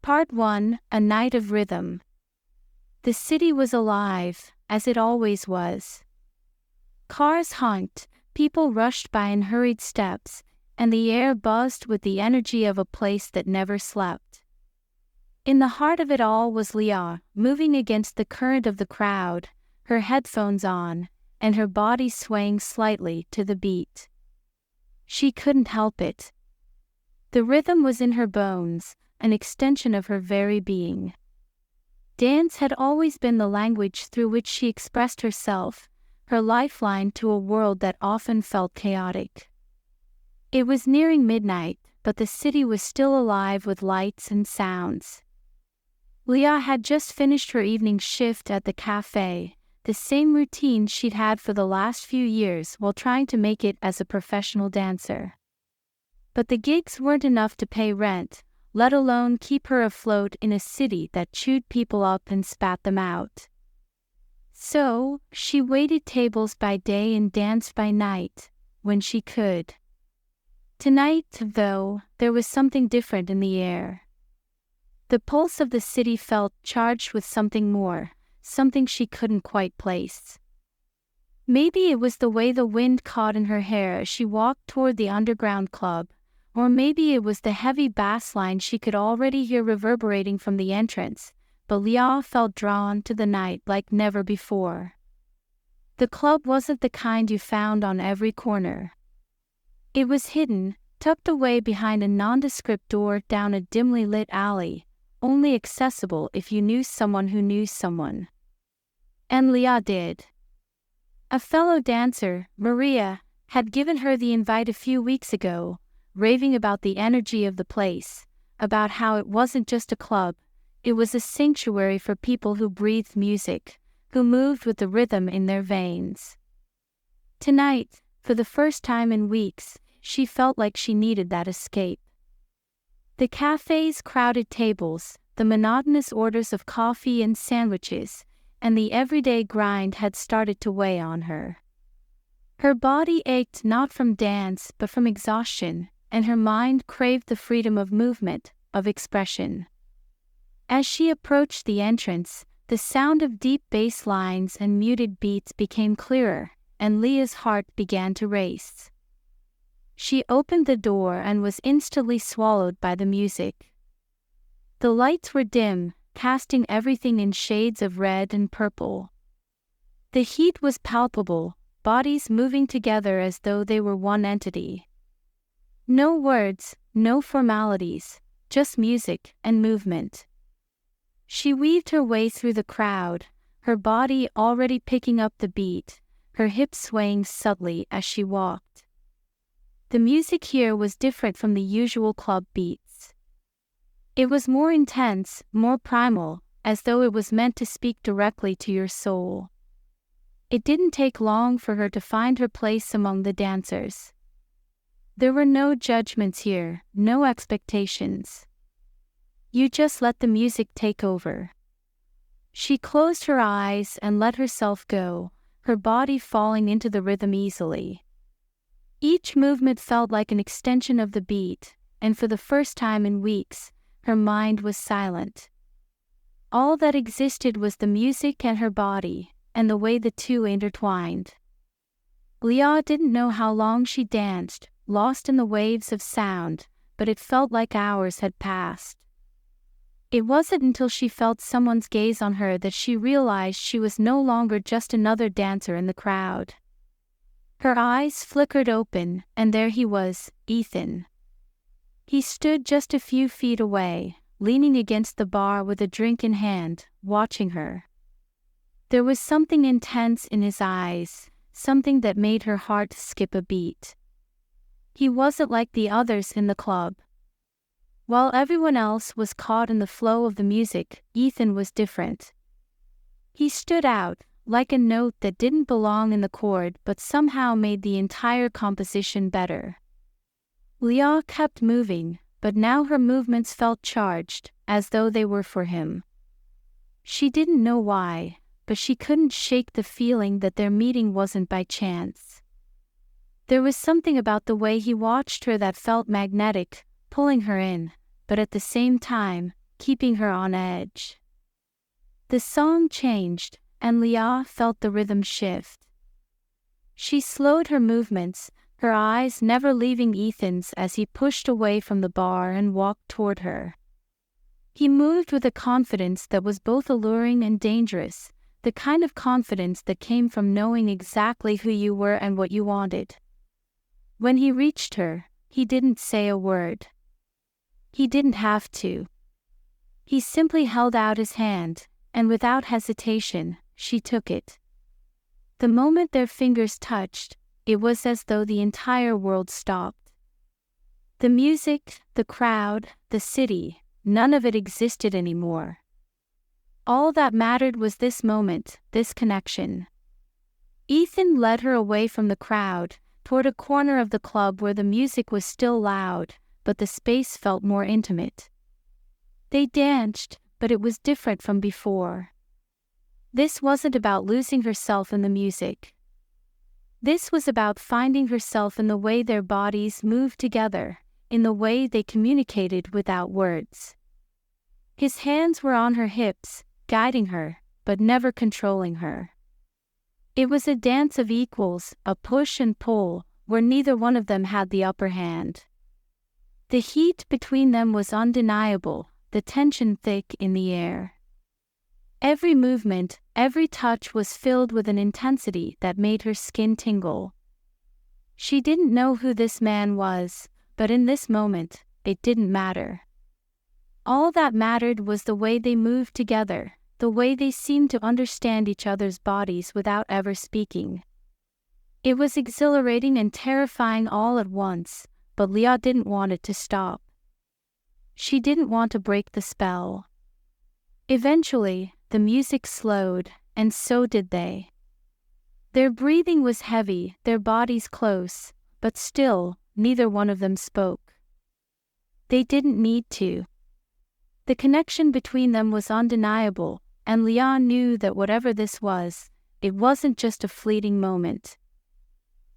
Part 1: A Night of Rhythm. The city was alive, as it always was. Cars honked, people rushed by in hurried steps, and the air buzzed with the energy of a place that never slept. In the heart of it all was Leah, moving against the current of the crowd, her headphones on, and her body swaying slightly to the beat. She couldn't help it. The rhythm was in her bones, an extension of her very being. Dance had always been the language through which she expressed herself, her lifeline to a world that often felt chaotic. It was nearing midnight, but the city was still alive with lights and sounds. Leah had just finished her evening shift at the cafe, the same routine she'd had for the last few years while trying to make it as a professional dancer. But the gigs weren't enough to pay rent, let alone keep her afloat in a city that chewed people up and spat them out. So, she waited tables by day and danced by night, when she could. Tonight, though, there was something different in the air. The pulse of the city felt charged with something more, something she couldn't quite place. Maybe it was the way the wind caught in her hair as she walked toward the underground club, or maybe it was the heavy bass line she could already hear reverberating from the entrance, but Leah felt drawn to the night like never before. The club wasn't the kind you found on every corner. It was hidden, tucked away behind a nondescript door down a dimly lit alley, only accessible if you knew someone who knew someone. And Leah did. A fellow dancer, Maria, had given her the invite a few weeks ago, raving about the energy of the place, about how it wasn't just a club, it was a sanctuary for people who breathed music, who moved with the rhythm in their veins. Tonight, for the first time in weeks, she felt like she needed that escape. The cafe's crowded tables, the monotonous orders of coffee and sandwiches, and the everyday grind had started to weigh on her. Her body ached not from dance but from exhaustion, and her mind craved the freedom of movement, of expression. As she approached the entrance, the sound of deep bass lines and muted beats became clearer, and Leah's heart began to race. She opened the door and was instantly swallowed by the music. The lights were dim, casting everything in shades of red and purple. The heat was palpable, bodies moving together as though they were one entity. No words, no formalities, just music and movement. She weaved her way through the crowd, her body already picking up the beat, her hips swaying subtly as she walked. The music here was different from the usual club beats. It was more intense, more primal, as though it was meant to speak directly to your soul. It didn't take long for her to find her place among the dancers. There were no judgments here, no expectations. You just let the music take over. She closed her eyes and let herself go, her body falling into the rhythm easily. Each movement felt like an extension of the beat, and for the first time in weeks, her mind was silent. All that existed was the music and her body, and the way the two intertwined. Leah didn't know how long she danced, lost in the waves of sound, but it felt like hours had passed. It wasn't until she felt someone's gaze on her that she realized she was no longer just another dancer in the crowd. Her eyes flickered open, and there he was, Ethan. He stood just a few feet away, leaning against the bar with a drink in hand, watching her. There was something intense in his eyes, something that made her heart skip a beat. He wasn't like the others in the club. While everyone else was caught in the flow of the music, Ethan was different. He stood out, like a note that didn't belong in the chord but somehow made the entire composition better. Leah kept moving, but now her movements felt charged, as though they were for him. She didn't know why, but she couldn't shake the feeling that their meeting wasn't by chance. There was something about the way he watched her that felt magnetic, pulling her in, but at the same time, keeping her on edge. The song changed, and Leah felt the rhythm shift. She slowed her movements, her eyes never leaving Ethan's as he pushed away from the bar and walked toward her. He moved with a confidence that was both alluring and dangerous, the kind of confidence that came from knowing exactly who you were and what you wanted. When he reached her, he didn't say a word. He didn't have to. He simply held out his hand, and without hesitation, she took it. The moment their fingers touched, it was as though the entire world stopped. The music, the crowd, the city, none of it existed anymore. All that mattered was this moment, this connection. Ethan led her away from the crowd, toward a corner of the club where the music was still loud, but the space felt more intimate. They danced, but it was different from before. This wasn't about losing herself in the music. This was about finding herself in the way their bodies moved together, in the way they communicated without words. His hands were on her hips, guiding her, but never controlling her. It was a dance of equals, a push and pull, where neither one of them had the upper hand. The heat between them was undeniable, the tension thick in the air. Every movement, every touch was filled with an intensity that made her skin tingle. She didn't know who this man was, but in this moment, it didn't matter. All that mattered was the way they moved together, the way they seemed to understand each other's bodies without ever speaking. It was exhilarating and terrifying all at once, but Leah didn't want it to stop. She didn't want to break the spell. Eventually, the music slowed, and so did they. Their breathing was heavy, their bodies close, but still, neither one of them spoke. They didn't need to. The connection between them was undeniable, and Leah knew that whatever this was, it wasn't just a fleeting moment.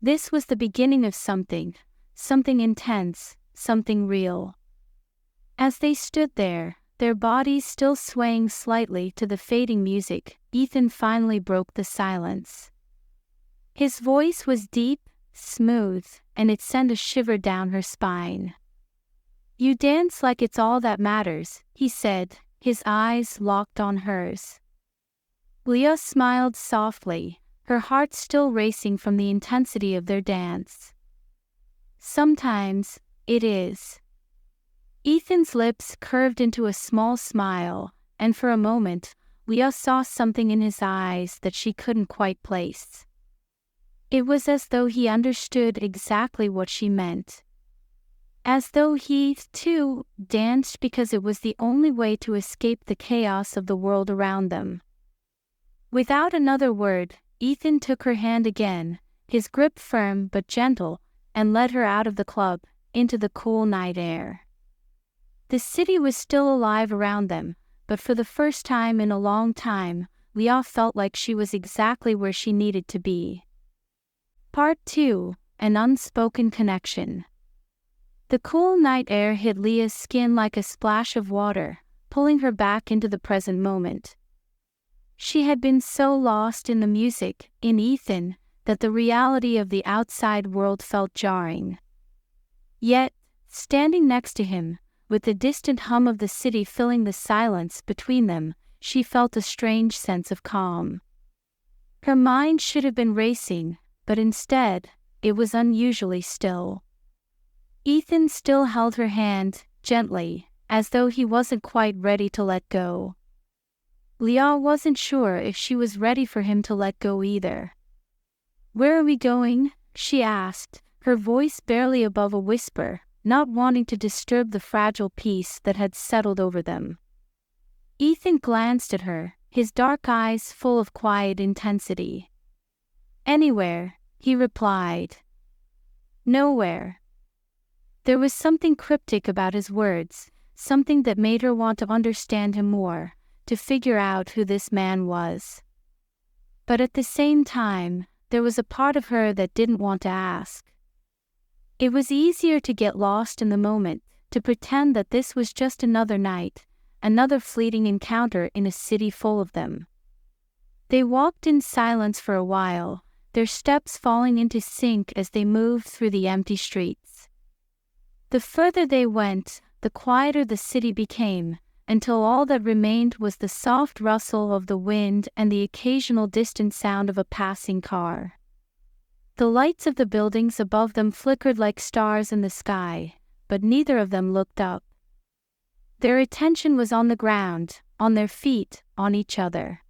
This was the beginning of something intense, something real. As they stood there, their bodies still swaying slightly to the fading music, Ethan finally broke the silence. His voice was deep, smooth, and it sent a shiver down her spine. "You dance like it's all that matters," he said, his eyes locked on hers. Leah smiled softly, her heart still racing from the intensity of their dance. "Sometimes, it is." Ethan's lips curved into a small smile, and for a moment, Leah saw something in his eyes that she couldn't quite place. It was as though he understood exactly what she meant. As though he, too, danced because it was the only way to escape the chaos of the world around them. Without another word, Ethan took her hand again, his grip firm but gentle, and led her out of the club, into the cool night air. The city was still alive around them, but for the first time in a long time, Leah felt like she was exactly where she needed to be. Part 2, An Unspoken Connection. The cool night air hit Leah's skin like a splash of water, pulling her back into the present moment. She had been so lost in the music, in Ethan, that the reality of the outside world felt jarring. Yet, standing next to him, with the distant hum of the city filling the silence between them, she felt a strange sense of calm. Her mind should have been racing, but instead, it was unusually still. Ethan still held her hand, gently, as though he wasn't quite ready to let go. Leah wasn't sure if she was ready for him to let go either. "Where are we going?" she asked, her voice barely above a whisper, not wanting to disturb the fragile peace that had settled over them. Ethan glanced at her, his dark eyes full of quiet intensity. "Anywhere," he replied. "Nowhere." There was something cryptic about his words, something that made her want to understand him more, to figure out who this man was. But at the same time, there was a part of her that didn't want to ask. It was easier to get lost in the moment, to pretend that this was just another night, another fleeting encounter in a city full of them. They walked in silence for a while, their steps falling into sync as they moved through the empty streets. The further they went, the quieter the city became, until all that remained was the soft rustle of the wind and the occasional distant sound of a passing car. The lights of the buildings above them flickered like stars in the sky, but neither of them looked up. Their attention was on the ground, on their feet, on each other.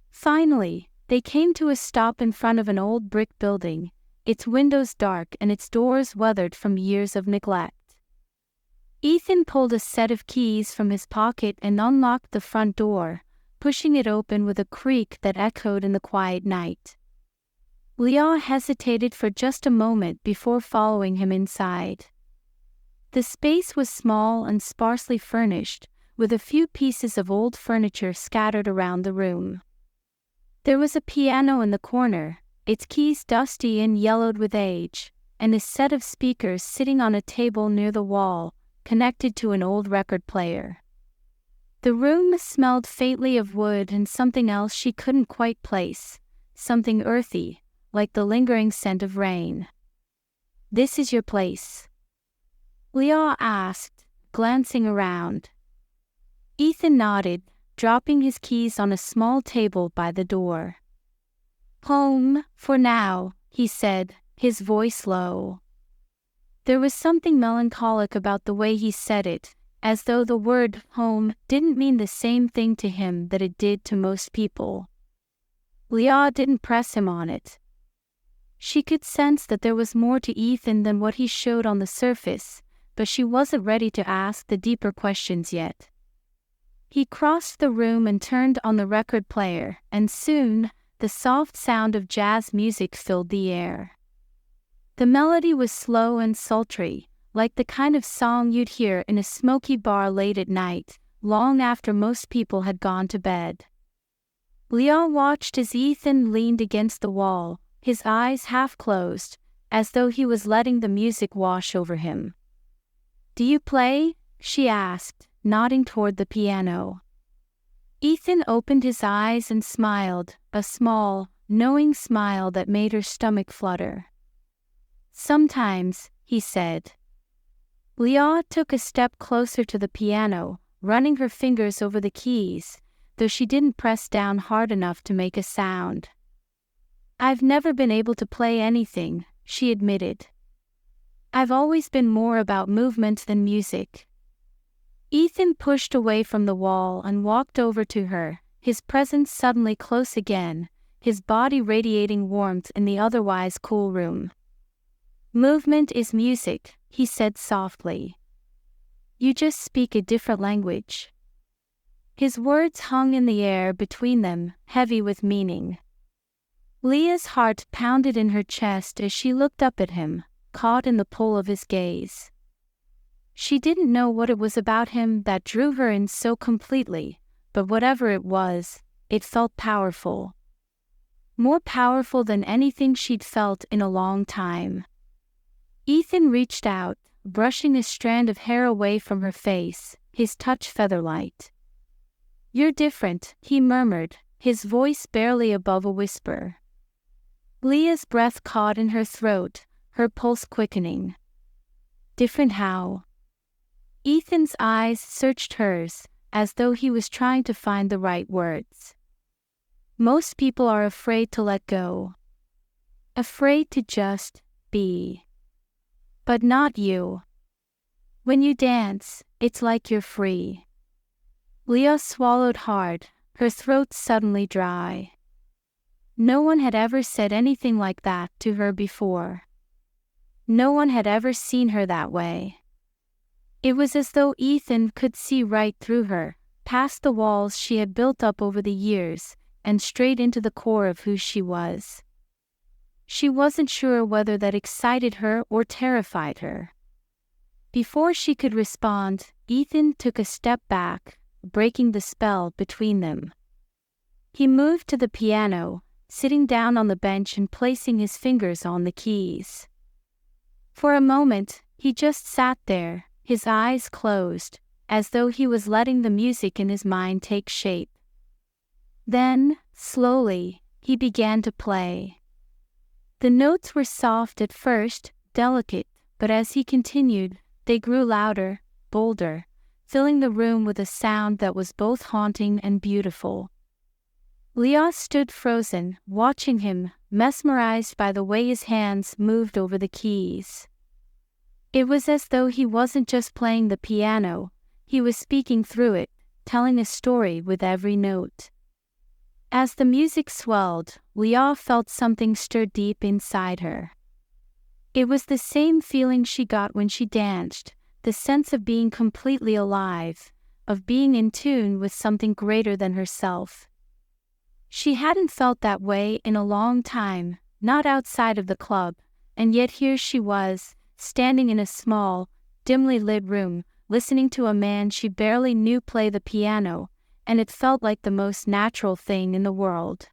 Finally, they came to a stop in front of an old brick building, its windows dark and its doors weathered from years of neglect. Ethan pulled a set of keys from his pocket and unlocked the front door, pushing it open with a creak that echoed in the quiet night. Leah hesitated for just a moment before following him inside. The space was small and sparsely furnished, with a few pieces of old furniture scattered around the room. There was a piano in the corner, its keys dusty and yellowed with age, and a set of speakers sitting on a table near the wall, connected to an old record player. The room smelled faintly of wood and something else she couldn't quite place, something earthy, like the lingering scent of rain. "This is your place?" Leah asked, glancing around. Ethan nodded, dropping his keys on a small table by the door. "Home, for now," he said, his voice low. There was something melancholic about the way he said it, as though the word home didn't mean the same thing to him that it did to most people. Leah didn't press him on it. She could sense that there was more to Ethan than what he showed on the surface, but she wasn't ready to ask the deeper questions yet. He crossed the room and turned on the record player, and soon, the soft sound of jazz music filled the air. The melody was slow and sultry, like the kind of song you'd hear in a smoky bar late at night, long after most people had gone to bed. Leah watched as Ethan leaned against the wall, his eyes half closed, as though he was letting the music wash over him. "Do you play?" she asked, nodding toward the piano. Ethan opened his eyes and smiled, a small, knowing smile that made her stomach flutter. "Sometimes," he said. Leah took a step closer to the piano, running her fingers over the keys, though she didn't press down hard enough to make a sound. "I've never been able to play anything," she admitted. "I've always been more about movement than music." Ethan pushed away from the wall and walked over to her, his presence suddenly close again, his body radiating warmth in the otherwise cool room. "Movement is music," he said softly. "You just speak a different language." His words hung in the air between them, heavy with meaning. Leah's heart pounded in her chest as she looked up at him, caught in the pull of his gaze. She didn't know what it was about him that drew her in so completely, but whatever it was, it felt powerful. More powerful than anything she'd felt in a long time. Ethan reached out, brushing a strand of hair away from her face, his touch feather-light. "You're different," he murmured, his voice barely above a whisper. Leah's breath caught in her throat, her pulse quickening. "Different how?" Ethan's eyes searched hers, as though he was trying to find the right words. "Most people are afraid to let go. Afraid to just be. But not you. When you dance, it's like you're free." Leah swallowed hard, her throat suddenly dry. No one had ever said anything like that to her before. No one had ever seen her that way. It was as though Ethan could see right through her, past the walls she had built up over the years, and straight into the core of who she was. She wasn't sure whether that excited her or terrified her. Before she could respond, Ethan took a step back, breaking the spell between them. He moved to the piano, sitting down on the bench and placing his fingers on the keys. For a moment, he just sat there, his eyes closed, as though he was letting the music in his mind take shape. Then, slowly, he began to play. The notes were soft at first, delicate, but as he continued, they grew louder, bolder, filling the room with a sound that was both haunting and beautiful. Leah stood frozen, watching him, mesmerized by the way his hands moved over the keys. It was as though he wasn't just playing the piano, he was speaking through it, telling a story with every note. As the music swelled, Leah felt something stir deep inside her. It was the same feeling she got when she danced, the sense of being completely alive, of being in tune with something greater than herself. She hadn't felt that way in a long time, not outside of the club, and yet here she was, standing in a small, dimly lit room, listening to a man she barely knew play the piano, and it felt like the most natural thing in the world.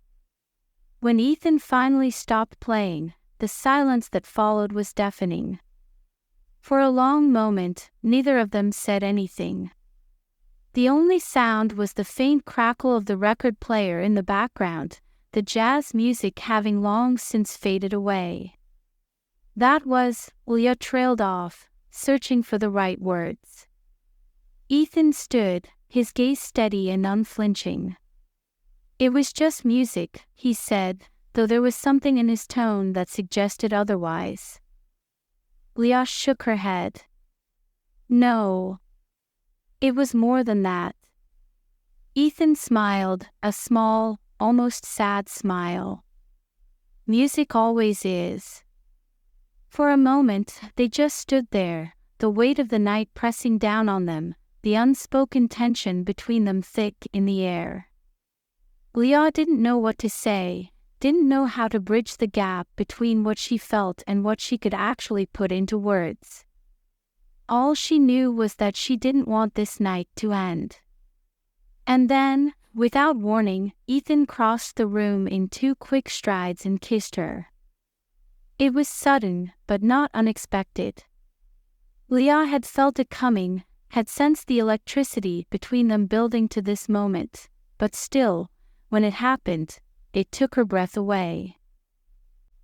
When Ethan finally stopped playing, the silence that followed was deafening. For a long moment, neither of them said anything. The only sound was the faint crackle of the record player in the background, the jazz music having long since faded away. That was, Leah trailed off, searching for the right words. Ethan stood, his gaze steady and unflinching. "It was just music," he said, though there was something in his tone that suggested otherwise. Leah shook her head. "No. It was more than that." Ethan smiled, a small, almost sad smile. "Music always is." For a moment, they just stood there, the weight of the night pressing down on them, the unspoken tension between them thick in the air. Leah didn't know what to say, didn't know how to bridge the gap between what she felt and what she could actually put into words. All she knew was that she didn't want this night to end. And then, without warning, Ethan crossed the room in 2 quick strides and kissed her. It was sudden, but not unexpected. Leah had felt it coming, had sensed the electricity between them building to this moment, but still, when it happened, it took her breath away.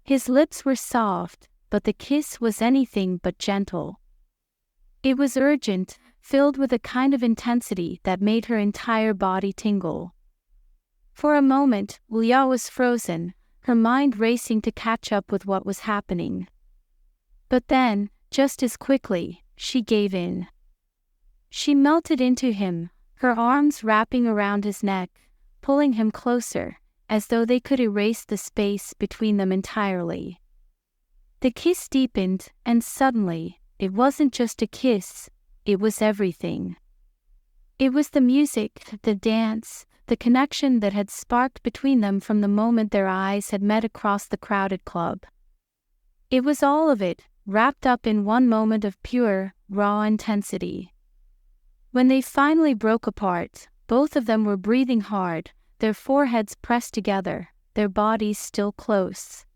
His lips were soft, but the kiss was anything but gentle. It was urgent, filled with a kind of intensity that made her entire body tingle. For a moment, Leah was frozen, her mind racing to catch up with what was happening. But then, just as quickly, she gave in. She melted into him, her arms wrapping around his neck, pulling him closer, as though they could erase the space between them entirely. The kiss deepened, and suddenly, it wasn't just a kiss, it was everything. It was the music, the dance, the connection that had sparked between them from the moment their eyes had met across the crowded club. It was all of it, wrapped up in one moment of pure, raw intensity. When they finally broke apart, both of them were breathing hard, their foreheads pressed together, their bodies still close.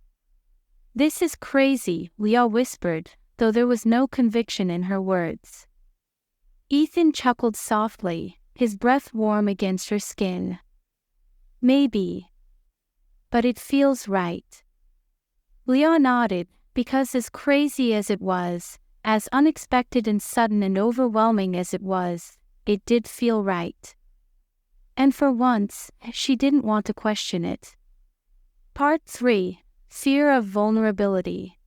"This is crazy," Leah whispered, though there was no conviction in her words. Ethan chuckled softly, his breath warm against her skin. "Maybe. But it feels right." Leah nodded, because as crazy as it was, as unexpected and sudden and overwhelming as it was, it did feel right. And for once, she didn't want to question it. Part 3. Fear of Vulnerability.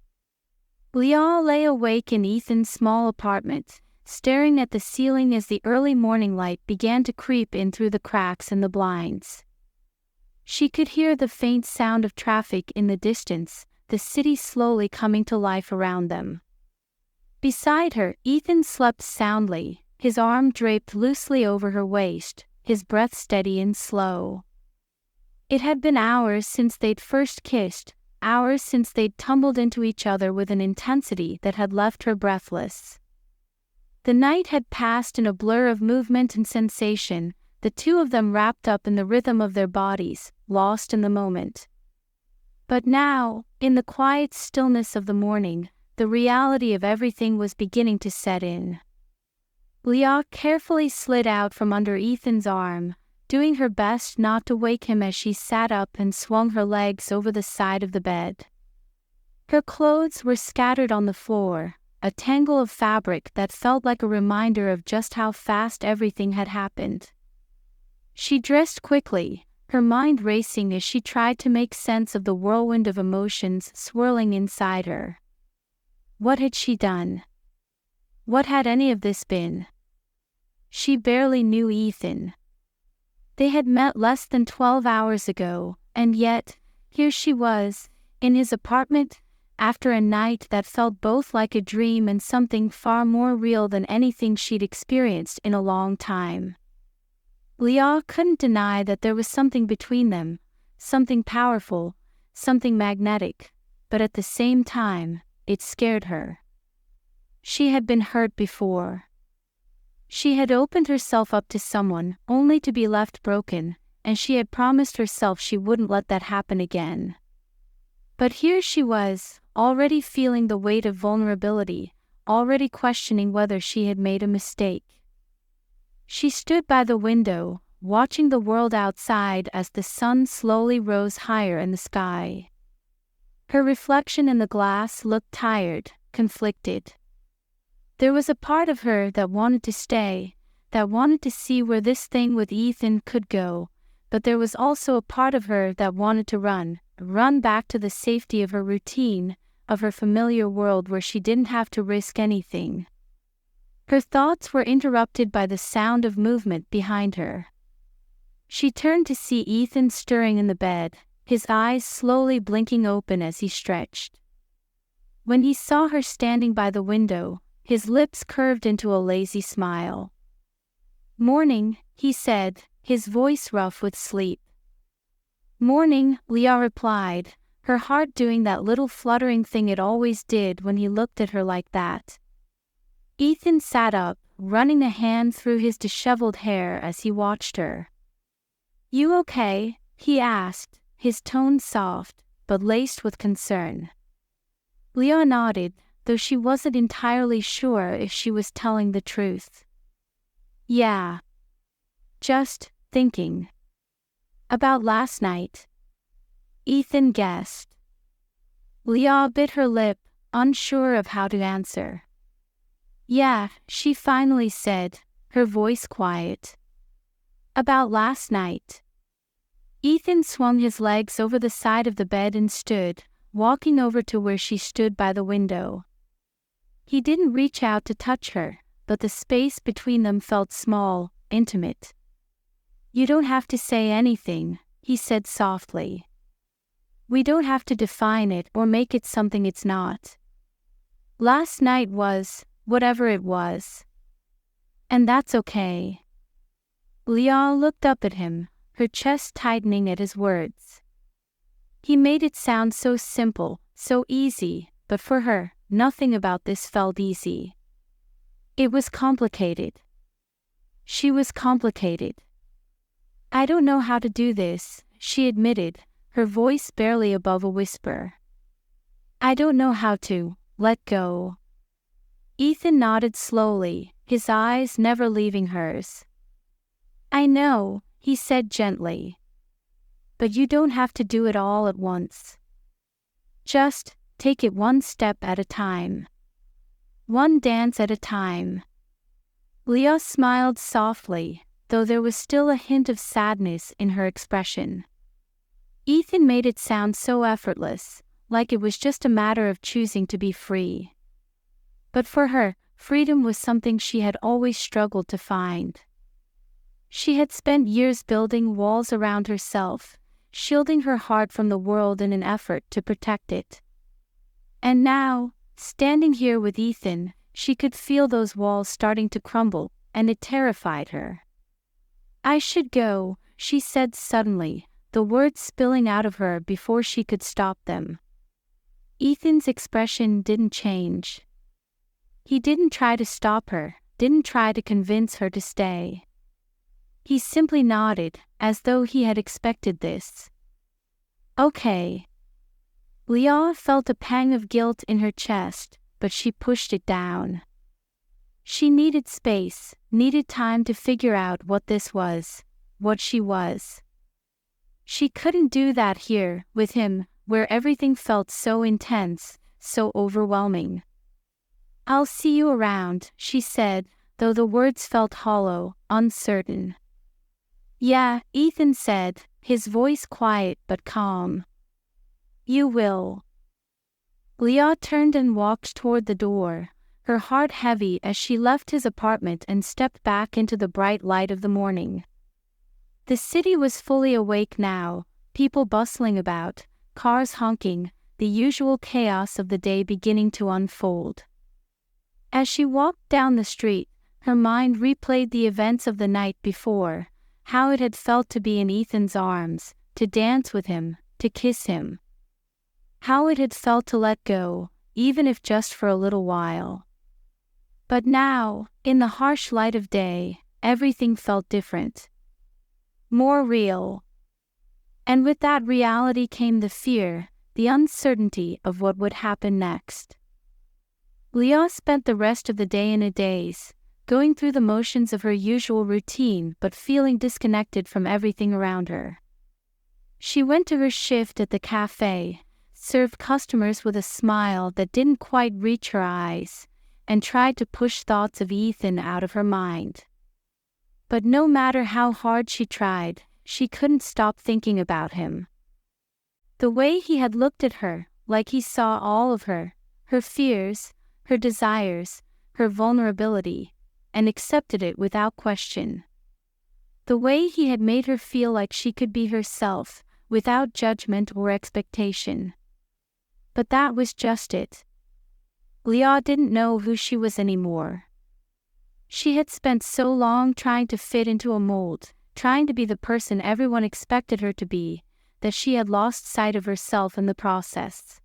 Leah lay awake in Ethan's small apartment, staring at the ceiling as the early morning light began to creep in through the cracks in the blinds. She could hear the faint sound of traffic in the distance, the city slowly coming to life around them. Beside her, Ethan slept soundly, his arm draped loosely over her waist, his breath steady and slow. It had been hours since they'd first kissed, hours since they'd tumbled into each other with an intensity that had left her breathless. The night had passed in a blur of movement and sensation, the two of them wrapped up in the rhythm of their bodies, lost in the moment. But now, in the quiet stillness of the morning, the reality of everything was beginning to set in. Leah carefully slid out from under Ethan's arm, doing her best not to wake him as she sat up and swung her legs over the side of the bed. Her clothes were scattered on the floor, a tangle of fabric that felt like a reminder of just how fast everything had happened. She dressed quickly, her mind racing as she tried to make sense of the whirlwind of emotions swirling inside her. What had she done? What had any of this been? She barely knew Ethan. They had met less than 12 hours ago, and yet, here she was, in his apartment, after a night that felt both like a dream and something far more real than anything she'd experienced in a long time. Leah couldn't deny that there was something between them, something powerful, something magnetic, but at the same time, it scared her. She had been hurt before. She had opened herself up to someone, only to be left broken, and she had promised herself she wouldn't let that happen again. But here she was, already feeling the weight of vulnerability, already questioning whether she had made a mistake. She stood by the window, watching the world outside as the sun slowly rose higher in the sky. Her reflection in the glass looked tired, conflicted. There was a part of her that wanted to stay, that wanted to see where this thing with Ethan could go, but there was also a part of her that wanted to run back to the safety of her routine, of her familiar world where she didn't have to risk anything. Her thoughts were interrupted by the sound of movement behind her. She turned to see Ethan stirring in the bed, his eyes slowly blinking open as he stretched. When he saw her standing by the window, his lips curved into a lazy smile. "Morning," he said, his voice rough with sleep. "Morning," Leah replied, her heart doing that little fluttering thing it always did when he looked at her like that. Ethan sat up, running a hand through his disheveled hair as he watched her. "You okay?" he asked, his tone soft, but laced with concern. Leah nodded, though she wasn't entirely sure if she was telling the truth. "Yeah. Just thinking. About last night." Ethan guessed. Leah bit her lip, unsure of how to answer. "Yeah," she finally said, her voice quiet. "About last night." Ethan swung his legs over the side of the bed and stood, walking over to where she stood by the window. He didn't reach out to touch her, but the space between them felt small, intimate. "You don't have to say anything," he said softly. "We don't have to define it or make it something it's not. Last night was, whatever it was. And that's okay." Leah looked up at him, her chest tightening at his words. He made it sound so simple, so easy, but for her, nothing about this felt easy. It was complicated. She was complicated. "I don't know how to do this," she admitted, her voice barely above a whisper. "I don't know how to let go." Ethan nodded slowly, his eyes never leaving hers. "I know," he said gently. "But you don't have to do it all at once. Just take it one step at a time. One dance at a time." Leah smiled softly, though there was still a hint of sadness in her expression. Ethan made it sound so effortless, like it was just a matter of choosing to be free. But for her, freedom was something she had always struggled to find. She had spent years building walls around herself, shielding her heart from the world in an effort to protect it. And now, standing here with Ethan, she could feel those walls starting to crumble, and it terrified her. "I should go," she said suddenly, the words spilling out of her before she could stop them. Ethan's expression didn't change. He didn't try to stop her, didn't try to convince her to stay. He simply nodded, as though he had expected this. "Okay." Leah felt a pang of guilt in her chest, but she pushed it down. She needed space, needed time to figure out what this was, what she was. She couldn't do that here, with him, where everything felt so intense, so overwhelming. "I'll see you around," she said, though the words felt hollow, uncertain. "Yeah," Ethan said, his voice quiet but calm. "You will." Leah turned and walked toward the door, her heart heavy as she left his apartment and stepped back into the bright light of the morning. The city was fully awake now, people bustling about, cars honking, the usual chaos of the day beginning to unfold. As she walked down the street, her mind replayed the events of the night before, how it had felt to be in Ethan's arms, to dance with him, to kiss him. How it had felt to let go, even if just for a little while. But now, in the harsh light of day, everything felt different. More real. And with that reality came the fear, the uncertainty of what would happen next. Leah spent the rest of the day in a daze, going through the motions of her usual routine but feeling disconnected from everything around her. She went to her shift at the cafe, served customers with a smile that didn't quite reach her eyes, and tried to push thoughts of Ethan out of her mind. But no matter how hard she tried, she couldn't stop thinking about him. The way he had looked at her, like he saw all of her fears, her desires, her vulnerability, and accepted it without question. The way he had made her feel like she could be herself, without judgment or expectation. But that was just it. Leah didn't know who she was anymore. She had spent so long trying to fit into a mold, trying to be the person everyone expected her to be, that she had lost sight of herself in the process.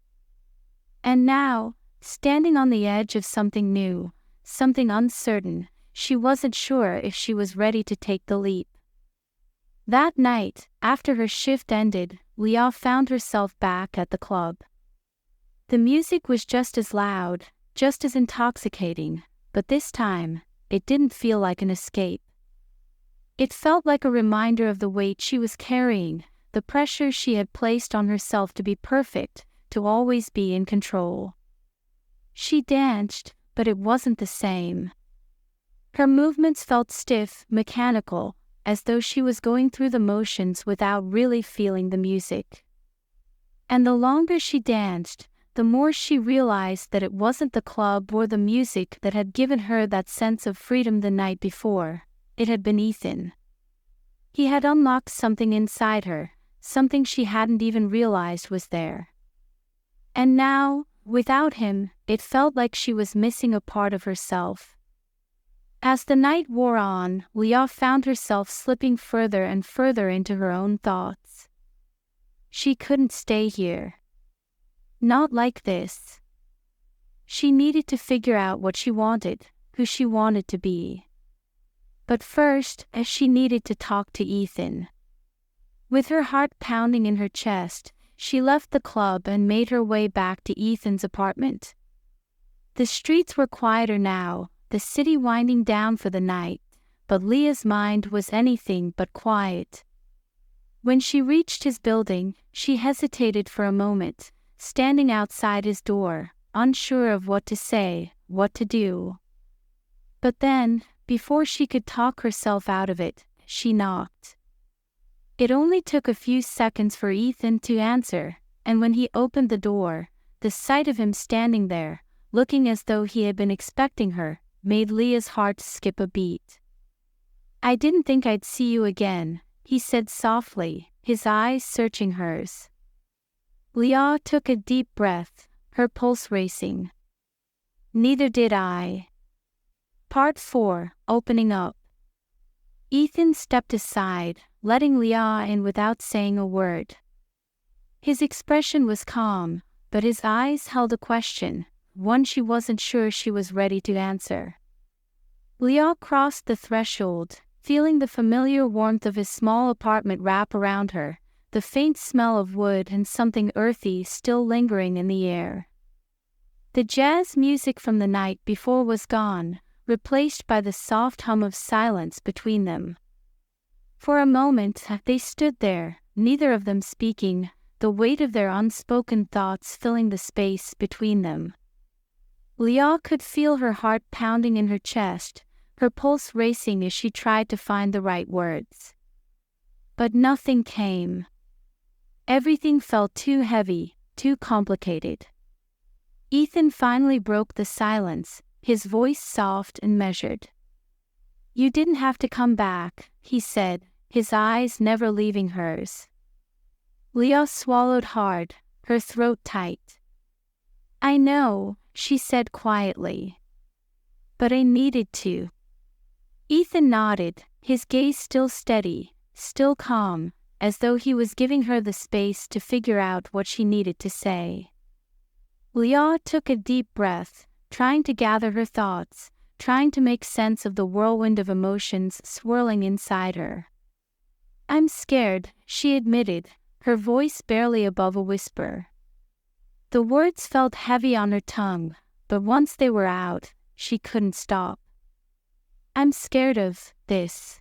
And now, standing on the edge of something new, something uncertain, she wasn't sure if she was ready to take the leap. That night, after her shift ended, Leah found herself back at the club. The music was just as loud, just as intoxicating, but this time, it didn't feel like an escape. It felt like a reminder of the weight she was carrying, the pressure she had placed on herself to be perfect, to always be in control. She danced, but it wasn't the same. Her movements felt stiff, mechanical, as though she was going through the motions without really feeling the music. And the longer she danced, the more she realized that it wasn't the club or the music that had given her that sense of freedom the night before. It had been Ethan. He had unlocked something inside her, something she hadn't even realized was there. And now, without him, it felt like she was missing a part of herself. As the night wore on, Leah found herself slipping further and further into her own thoughts. She couldn't stay here. Not like this. She needed to figure out what she wanted, who she wanted to be. But first, she needed to talk to Ethan. With her heart pounding in her chest, she left the club and made her way back to Ethan's apartment. The streets were quieter now, the city winding down for the night, but Leah's mind was anything but quiet. When she reached his building, she hesitated for a moment, standing outside his door, unsure of what to say, what to do. But then, before she could talk herself out of it, she knocked. It only took a few seconds for Ethan to answer, and when he opened the door, the sight of him standing there, looking as though he had been expecting her, made Leah's heart skip a beat. "I didn't think I'd see you again," he said softly, his eyes searching hers. Leah took a deep breath, her pulse racing. "Neither did I." Part 4, Opening Up. Ethan stepped aside, letting Leah in without saying a word. His expression was calm, but his eyes held a question, one she wasn't sure she was ready to answer. Leah crossed the threshold, feeling the familiar warmth of his small apartment wrap around her, the faint smell of wood and something earthy still lingering in the air. The jazz music from the night before was gone, replaced by the soft hum of silence between them. For a moment, they stood there, neither of them speaking, the weight of their unspoken thoughts filling the space between them. Leah could feel her heart pounding in her chest, her pulse racing as she tried to find the right words. But nothing came. Everything felt too heavy, too complicated. Ethan finally broke the silence, his voice soft and measured. "You didn't have to come back," he said, his eyes never leaving hers. Leah swallowed hard, her throat tight. "I know," she said quietly. "But I needed to." Ethan nodded, his gaze still steady, still calm, as though he was giving her the space to figure out what she needed to say. Leah took a deep breath, trying to gather her thoughts, trying to make sense of the whirlwind of emotions swirling inside her. "I'm scared," she admitted, her voice barely above a whisper. The words felt heavy on her tongue, but once they were out, she couldn't stop. "I'm scared of this.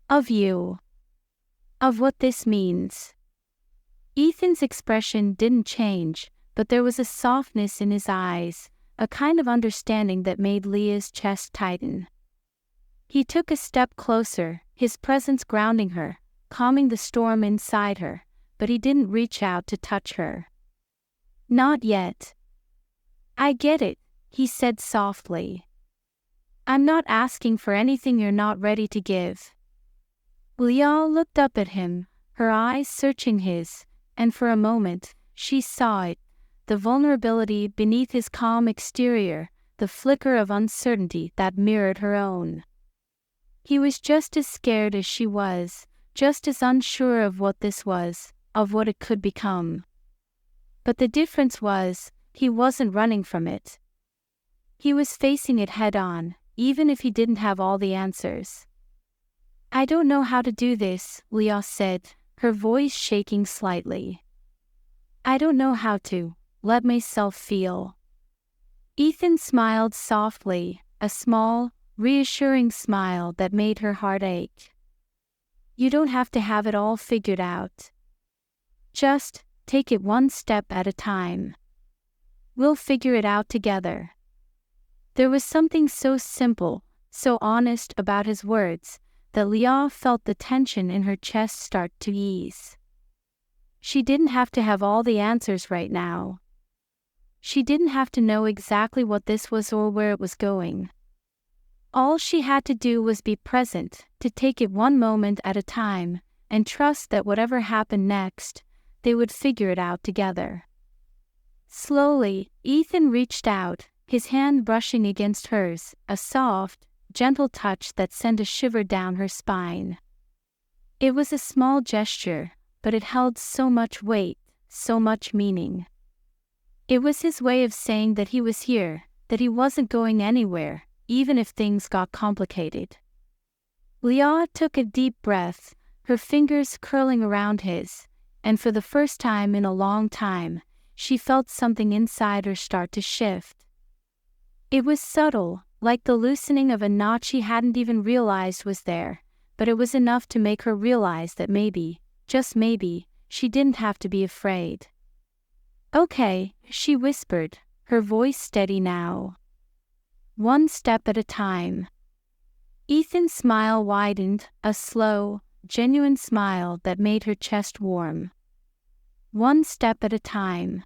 Of you. Of what this means." Ethan's expression didn't change, but there was a softness in his eyes, a kind of understanding that made Leah's chest tighten. He took a step closer, his presence grounding her, calming the storm inside her, but he didn't reach out to touch her. "Not yet." "I get it," he said softly. "I'm not asking for anything you're not ready to give." Leah looked up at him, her eyes searching his, and for a moment, she saw it, the vulnerability beneath his calm exterior, the flicker of uncertainty that mirrored her own. He was just as scared as she was, just as unsure of what this was, of what it could become. But the difference was, he wasn't running from it. He was facing it head-on, even if he didn't have all the answers. "I don't know how to do this," Leah said, her voice shaking slightly. "I don't know how to let myself feel." Ethan smiled softly, a small, reassuring smile that made her heart ache. "You don't have to have it all figured out. Just take it one step at a time. We'll figure it out together." There was something so simple, so honest about his words, that Leah felt the tension in her chest start to ease. She didn't have to have all the answers right now. She didn't have to know exactly what this was or where it was going. All she had to do was be present, to take it one moment at a time, and trust that whatever happened next, they would figure it out together. Slowly, Ethan reached out, his hand brushing against hers, a soft, gentle touch that sent a shiver down her spine. It was a small gesture, but it held so much weight, so much meaning. It was his way of saying that he was here, that he wasn't going anywhere, even if things got complicated. Leah took a deep breath, her fingers curling around his, and for the first time in a long time, she felt something inside her start to shift. It was subtle, like the loosening of a knot she hadn't even realized was there, but it was enough to make her realize that maybe, just maybe, she didn't have to be afraid. "Okay," she whispered, her voice steady now. "One step at a time." Ethan's smile widened, a slow, genuine smile that made her chest warm. One step at a time.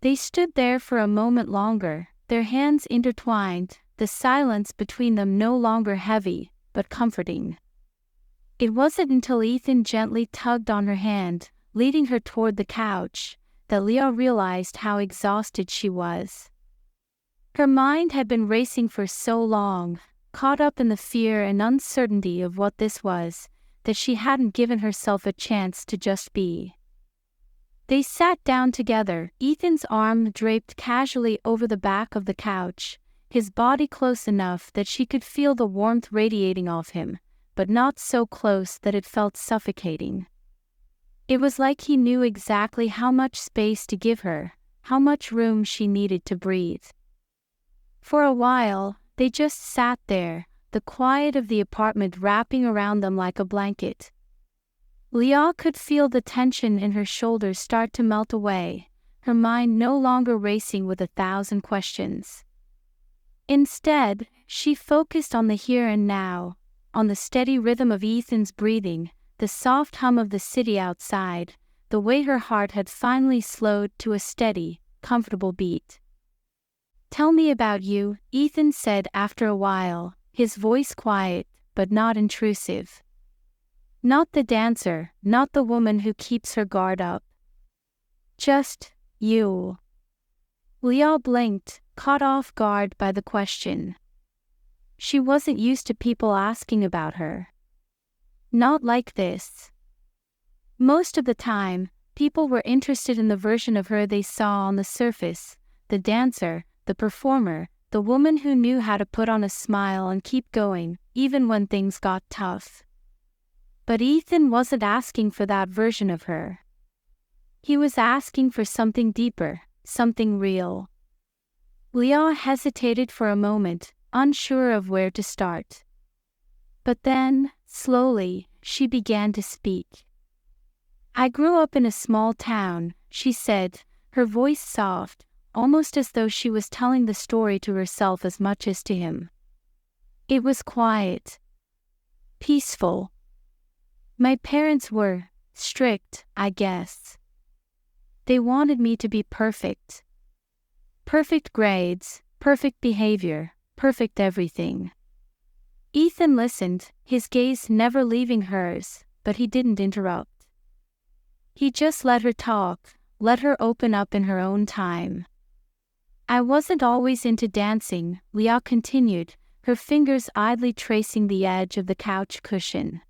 They stood there for a moment longer, their hands intertwined, the silence between them no longer heavy, but comforting. It wasn't until Ethan gently tugged on her hand, leading her toward the couch, that Leah realized how exhausted she was. Her mind had been racing for so long, caught up in the fear and uncertainty of what this was, that she hadn't given herself a chance to just be. They sat down together, Ethan's arm draped casually over the back of the couch, his body close enough that she could feel the warmth radiating off him, but not so close that it felt suffocating. It was like he knew exactly how much space to give her, how much room she needed to breathe. For a while, They just sat there, the quiet of the apartment wrapping around them like a blanket. Leah could feel the tension in her shoulders start to melt away, her mind no longer racing with 1,000 questions. Instead, she focused on the here and now, on the steady rhythm of Ethan's breathing, the soft hum of the city outside, the way her heart had finally slowed to a steady, comfortable beat. "Tell me about you," Ethan said after a while, his voice quiet but not intrusive. "Not the dancer, not the woman who keeps her guard up. Just you." Leah blinked, caught off guard by the question. She wasn't used to people asking about her. Not like this. Most of the time, people were interested in the version of her they saw on the surface, the dancer, the performer, the woman who knew how to put on a smile and keep going, even when things got tough. But Ethan wasn't asking for that version of her. He was asking for something deeper, something real. Leah hesitated for a moment, unsure of where to start. But then, slowly, she began to speak. "I grew up in a small town," she said, her voice soft, almost as though she was telling the story to herself as much as to him. "It was quiet. Peaceful. My parents were strict, I guess. They wanted me to be perfect. Perfect grades, perfect behavior, perfect everything." Ethan listened, his gaze never leaving hers, but he didn't interrupt. He just let her talk, let her open up in her own time. "I wasn't always into dancing," Leah continued, her fingers idly tracing the edge of the couch cushion.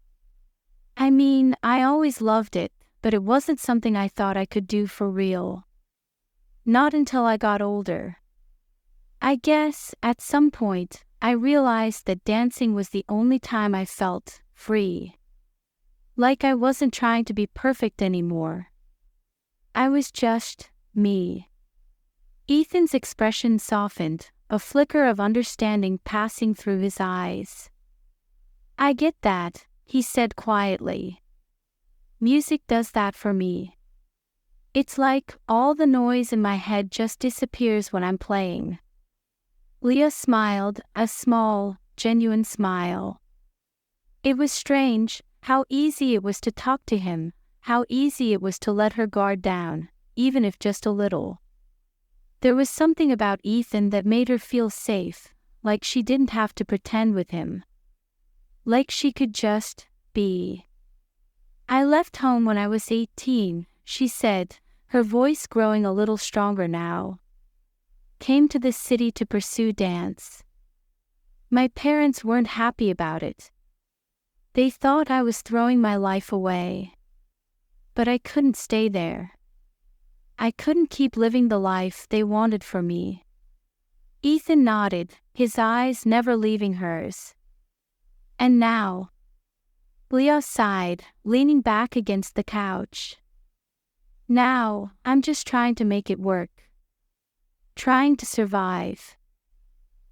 "I mean, I always loved it, but it wasn't something I thought I could do for real. Not until I got older. I guess, at some point, I realized that dancing was the only time I felt free. Like I wasn't trying to be perfect anymore. I was just me." Ethan's expression softened, a flicker of understanding passing through his eyes. "I get that," he said quietly. "Music does that for me. It's like all the noise in my head just disappears when I'm playing." Leah smiled, a small, genuine smile. It was strange, how easy it was to talk to him, how easy it was to let her guard down, even if just a little. There was something about Ethan that made her feel safe, like she didn't have to pretend with him. Like she could just be. "I left home when I was 18, she said, her voice growing a little stronger now. "Came to this city to pursue dance. My parents weren't happy about it. They thought I was throwing my life away. But I couldn't stay there. I couldn't keep living the life they wanted for me." Ethan nodded, his eyes never leaving hers. "And now?" Leah sighed, leaning back against the couch. "Now, I'm just trying to make it work. Trying to survive.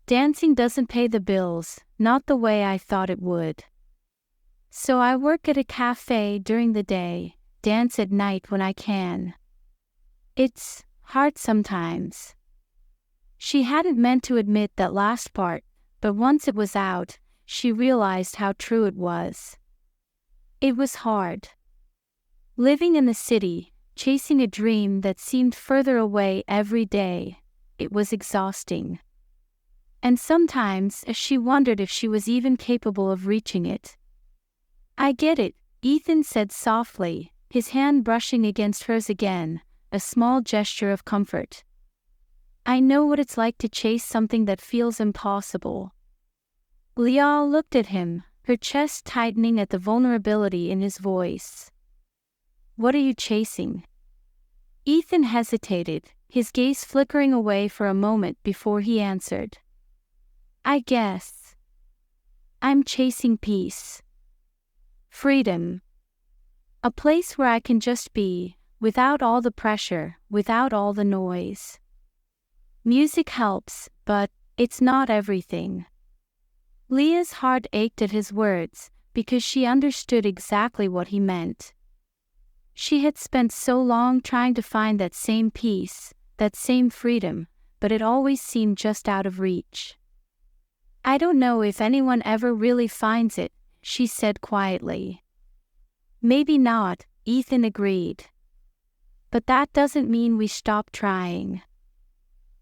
Dancing doesn't pay the bills, not the way I thought it would. So I work at a cafe during the day, dance at night when I can. It's hard sometimes." She hadn't meant to admit that last part, but once it was out, she realized how true it was. It was hard. Living in the city, chasing a dream that seemed further away every day, it was exhausting. And sometimes she wondered if she was even capable of reaching it. "I get it," Ethan said softly, his hand brushing against hers again, a small gesture of comfort. "I know what it's like to chase something that feels impossible." Leah looked at him, her chest tightening at the vulnerability in his voice. "What are you chasing?" Ethan hesitated, his gaze flickering away for a moment before he answered. "I guess I'm chasing peace. Freedom. A place where I can just be, without all the pressure, without all the noise. Music helps, but It's not everything. Leah's heart ached at his words, because she understood exactly what he meant. She had spent so long trying to find that same peace, that same freedom, but it always seemed just out of reach. I don't know if anyone ever really finds it, she said quietly. Maybe not, Ethan agreed. But that doesn't mean we stop trying.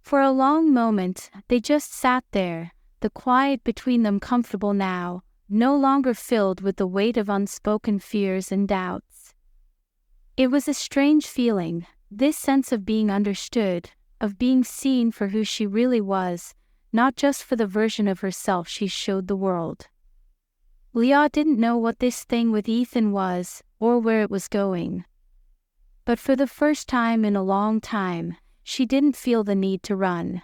For a long moment, they just sat there, the quiet between them comfortable now, no longer filled with the weight of unspoken fears and doubts. It was a strange feeling, this sense of being understood, of being seen for who she really was, not just for the version of herself she showed the world. Leah didn't know what this thing with Ethan was, or where it was going. But for the first time in a long time, she didn't feel the need to run.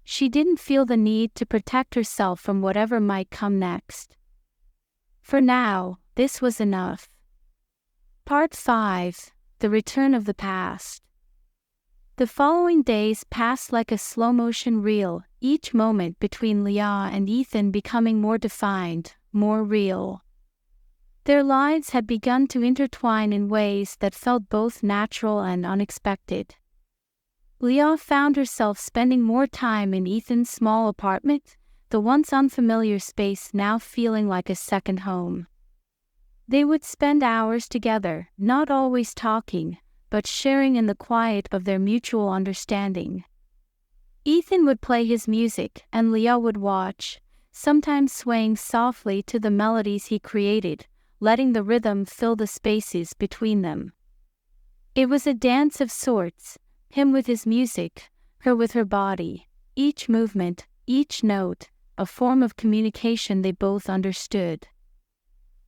She didn't feel the need to protect herself from whatever might come next. For now, this was enough. Part 5: The Return of the Past. The following days passed like a slow-motion reel, each moment between Leah and Ethan becoming more defined, more real. Their lives had begun to intertwine in ways that felt both natural and unexpected. Leah found herself spending more time in Ethan's small apartment, the once unfamiliar space now feeling like a second home. They would spend hours together, not always talking, but sharing in the quiet of their mutual understanding. Ethan would play his music, and Leah would watch, sometimes swaying softly to the melodies he created, letting the rhythm fill the spaces between them. It was a dance of sorts, him with his music, her with her body, each movement, each note, a form of communication they both understood.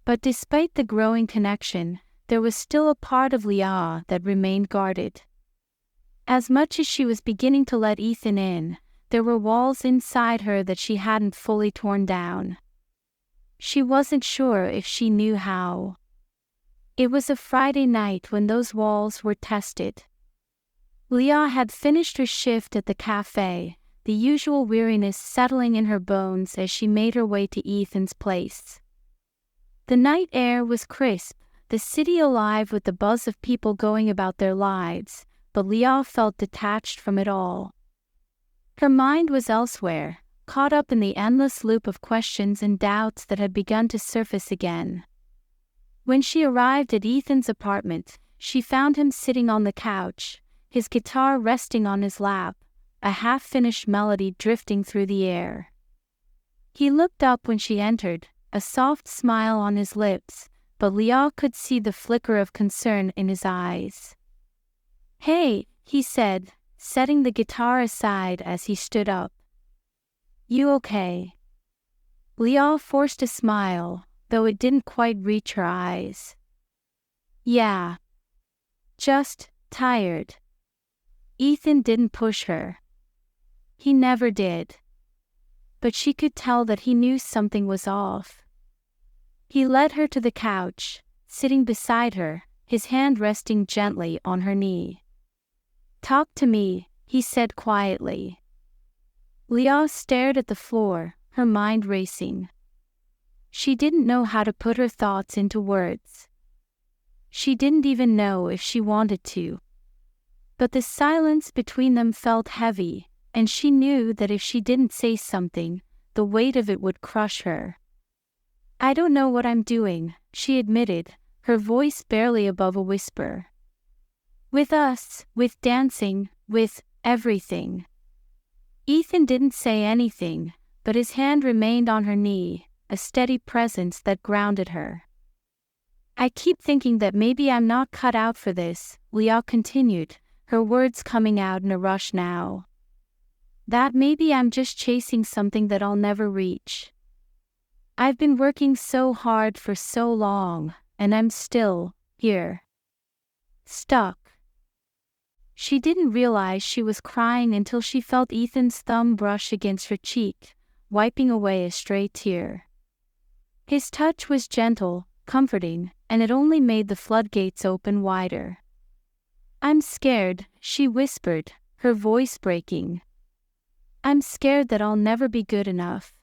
But despite the growing connection, there was still a part of Leah that remained guarded. As much as she was beginning to let Ethan in, there were walls inside her that she hadn't fully torn down. She wasn't sure if she knew how. It was a Friday night when those walls were tested. Leah had finished her shift at the cafe, the usual weariness settling in her bones as she made her way to Ethan's place. The night air was crisp, the city alive with the buzz of people going about their lives, but Leah felt detached from it all. Her mind was elsewhere, caught up in the endless loop of questions and doubts that had begun to surface again. When she arrived at Ethan's apartment, she found him sitting on the couch, his guitar resting on his lap, a half-finished melody drifting through the air. He looked up when she entered, a soft smile on his lips, but Leah could see the flicker of concern in his eyes. "Hey," he said, setting the guitar aside as he stood up. "You okay?" Leah forced a smile, though it didn't quite reach her eyes. "Yeah. Just tired." Ethan didn't push her. He never did. But she could tell that he knew something was off. He led her to the couch, sitting beside her, his hand resting gently on her knee. "Talk to me," he said quietly. Leah stared at the floor, her mind racing. She didn't know how to put her thoughts into words. She didn't even know if she wanted to. But the silence between them felt heavy, and she knew that if she didn't say something, the weight of it would crush her. "I don't know what I'm doing," she admitted, her voice barely above a whisper. "With us, with dancing, with everything." Ethan didn't say anything, but his hand remained on her knee, a steady presence that grounded her. "I keep thinking that maybe I'm not cut out for this," Leah continued, her words coming out in a rush now. "That maybe I'm just chasing something that I'll never reach. I've been working so hard for so long, and I'm still here. Stuck." She didn't realize she was crying until she felt Ethan's thumb brush against her cheek, wiping away a stray tear. His touch was gentle, comforting, and it only made the floodgates open wider. "I'm scared," she whispered, her voice breaking. I'm scared that I'll never be good enough.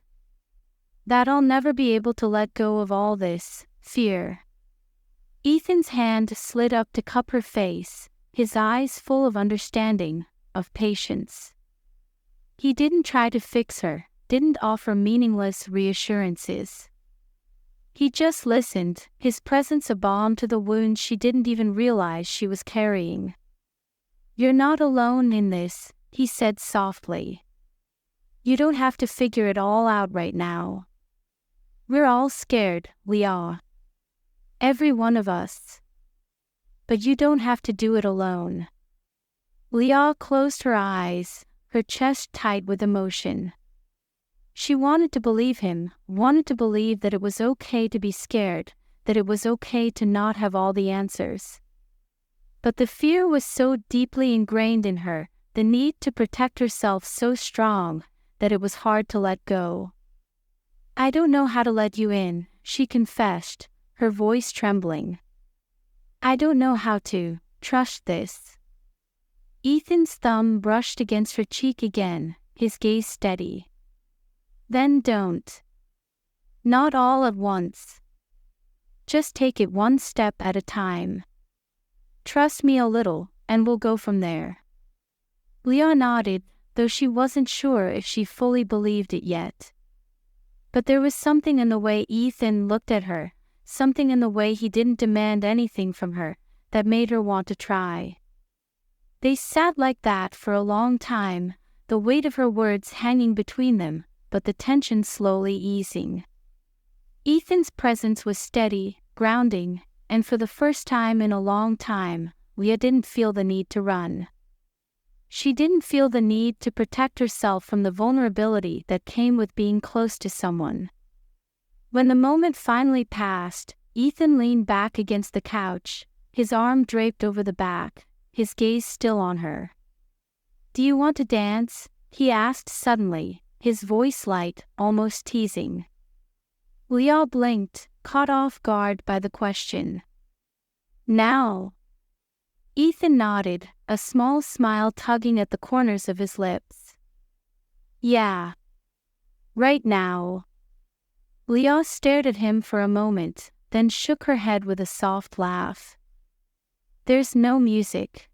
That I'll never be able to let go of all this fear. Ethan's hand slid up to cup her face, his eyes full of understanding, of patience. He didn't try to fix her, didn't offer meaningless reassurances. He just listened, his presence a balm to the wounds she didn't even realize she was carrying. "You're not alone in this," he said softly. "You don't have to figure it all out right now. We're all scared, Leah. Every one of us. But you don't have to do it alone." Leah closed her eyes, her chest tight with emotion. She wanted to believe him, wanted to believe that it was okay to be scared, that it was okay to not have all the answers. But the fear was so deeply ingrained in her, the need to protect herself so strong, that it was hard to let go. "I don't know how to let you in," she confessed, her voice trembling. "I don't know how to trust this." Ethan's thumb brushed against her cheek again, his gaze steady. "Then don't. Not all at once. Just take it one step at a time. Trust me a little, and we'll go from there." Leah nodded, though she wasn't sure if she fully believed it yet. But there was something in the way Ethan looked at her, something in the way he didn't demand anything from her, that made her want to try. They sat like that for a long time, the weight of her words hanging between them, but the tension slowly easing. Ethan's presence was steady, grounding, and for the first time in a long time, Leah didn't feel the need to run. She didn't feel the need to protect herself from the vulnerability that came with being close to someone. When the moment finally passed, Ethan leaned back against the couch, his arm draped over the back, his gaze still on her. "Do you want to dance?" he asked suddenly, his voice light, almost teasing. Leah blinked, caught off guard by the question. "Now?" Ethan nodded, a small smile tugging at the corners of his lips. "Yeah. Right now." Leah stared at him for a moment, then shook her head with a soft laugh. "There's no music."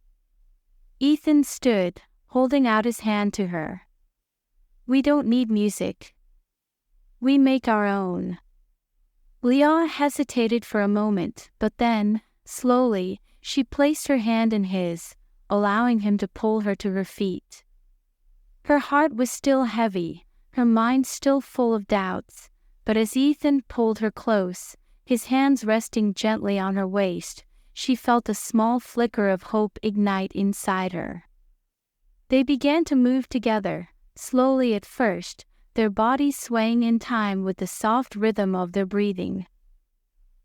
Ethan stood, holding out his hand to her. "We don't need music. We make our own." Leah hesitated for a moment, but then, slowly, she placed her hand in his, allowing him to pull her to her feet. Her heart was still heavy, her mind still full of doubts, but as Ethan pulled her close, his hands resting gently on her waist, she felt a small flicker of hope ignite inside her. They began to move together, slowly at first, their bodies swaying in time with the soft rhythm of their breathing.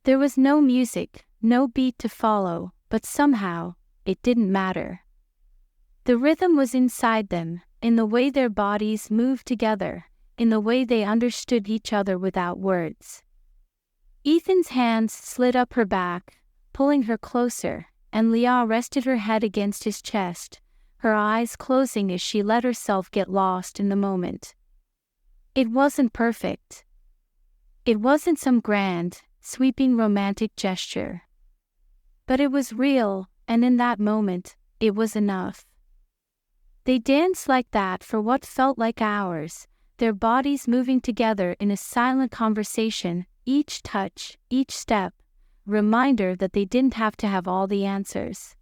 There was no music, no beat to follow, but somehow, it didn't matter. The rhythm was inside them, in the way their bodies moved together, in the way they understood each other without words. Ethan's hands slid up her back, pulling her closer, and Leah rested her head against his chest, her eyes closing as she let herself get lost in the moment. It wasn't perfect. It wasn't some grand, sweeping romantic gesture. But it was real, and in that moment, it was enough. They danced like that for what felt like hours, their bodies moving together in a silent conversation, each touch, each step, reminder that they didn't have to have all the answers.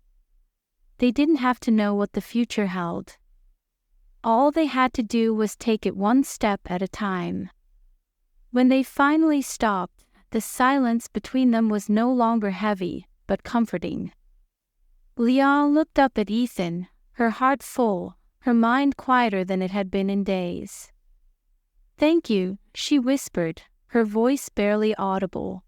They didn't have to know what the future held. All they had to do was take it one step at a time. When they finally stopped, the silence between them was no longer heavy, but comforting. Leah looked up at Ethan, her heart full, her mind quieter than it had been in days. "Thank you," she whispered, her voice barely audible.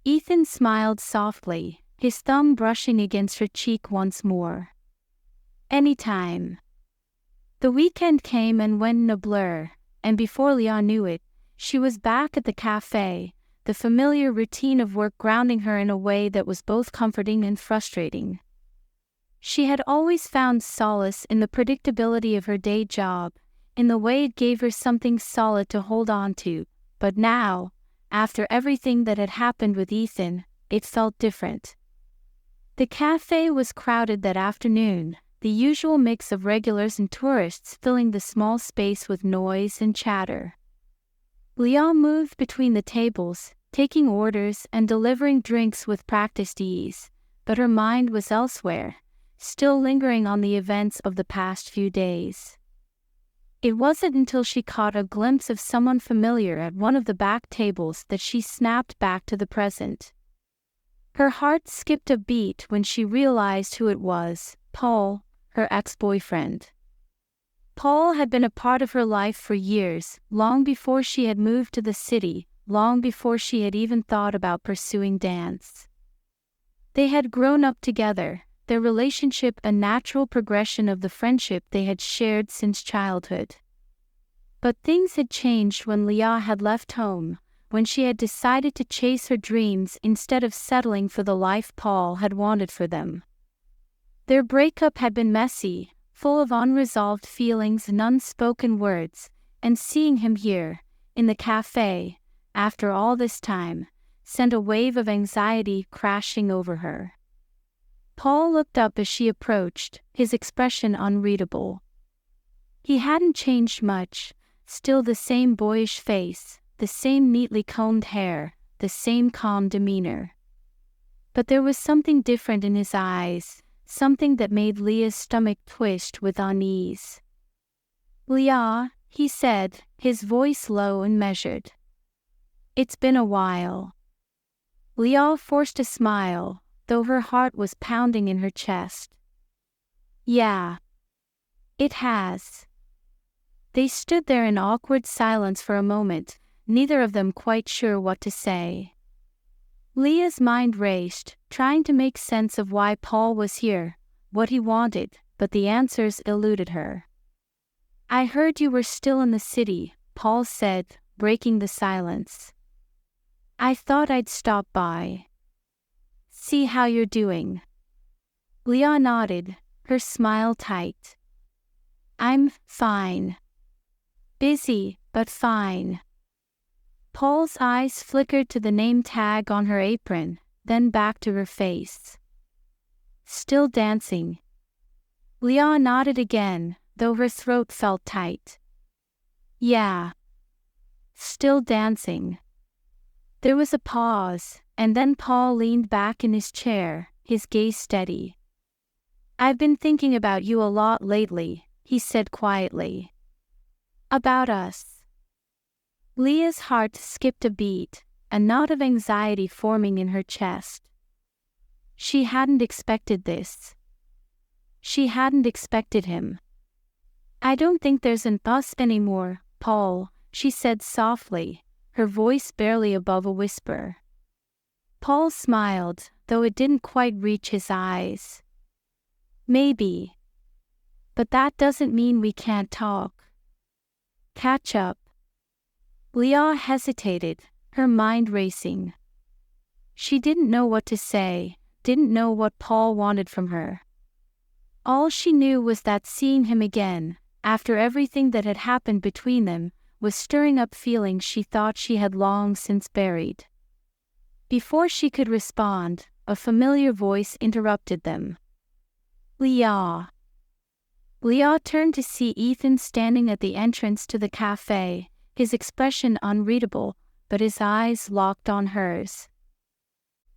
Ethan smiled softly, his thumb brushing against her cheek once more. "Anytime." The weekend came and went in a blur, and before Leah knew it, she was back at the cafe, the familiar routine of work grounding her in a way that was both comforting and frustrating. She had always found solace in the predictability of her day job, in the way it gave her something solid to hold on to, but now, after everything that had happened with Ethan, it felt different. The cafe was crowded that afternoon, the usual mix of regulars and tourists filling the small space with noise and chatter. Leah moved between the tables, taking orders and delivering drinks with practiced ease, but her mind was elsewhere, still lingering on the events of the past few days. It wasn't until she caught a glimpse of someone familiar at one of the back tables that she snapped back to the present. Her heart skipped a beat when she realized who it was: Paul, her ex-boyfriend. Paul had been a part of her life for years, long before she had moved to the city, long before she had even thought about pursuing dance. They had grown up together, their relationship a natural progression of the friendship they had shared since childhood. But things had changed when Leah had left home, when she had decided to chase her dreams instead of settling for the life Paul had wanted for them. Their breakup had been messy, full of unresolved feelings and unspoken words, and seeing him here, in the cafe, after all this time, sent a wave of anxiety crashing over her. Paul looked up as she approached, his expression unreadable. He hadn't changed much, still the same boyish face, the same neatly combed hair, the same calm demeanor. But there was something different in his eyes, something that made Leah's stomach twist with unease. "Leah," he said, his voice low and measured. "It's been a while." Leah forced a smile, though her heart was pounding in her chest. "Yeah. It has." They stood there in awkward silence for a moment, neither of them quite sure what to say. Leah's mind raced, trying to make sense of why Paul was here, what he wanted, but the answers eluded her. "I heard you were still in the city," Paul said, breaking the silence. "I thought I'd stop by. See how you're doing." Leah nodded, her smile tight. "I'm fine. Busy, but fine." Paul's eyes flickered to the name tag on her apron, then back to her face. "Still dancing?" Leah nodded again, though her throat felt tight. "Yeah. Still dancing." There was a pause, and then Paul leaned back in his chair, his gaze steady. "I've been thinking about you a lot lately," he said quietly. "About us." Leah's heart skipped a beat, a knot of anxiety forming in her chest. She hadn't expected this. She hadn't expected him. "I don't think there's an us anymore, Paul," she said softly, her voice barely above a whisper. Paul smiled, though it didn't quite reach his eyes. "Maybe. But that doesn't mean we can't talk. Catch up." Leah hesitated, her mind racing. She didn't know what to say, didn't know what Paul wanted from her. All she knew was that seeing him again, after everything that had happened between them, was stirring up feelings she thought she had long since buried. Before she could respond, a familiar voice interrupted them. "Leah." Leah turned to see Ethan standing at the entrance to the cafe, his expression unreadable, but his eyes locked on hers.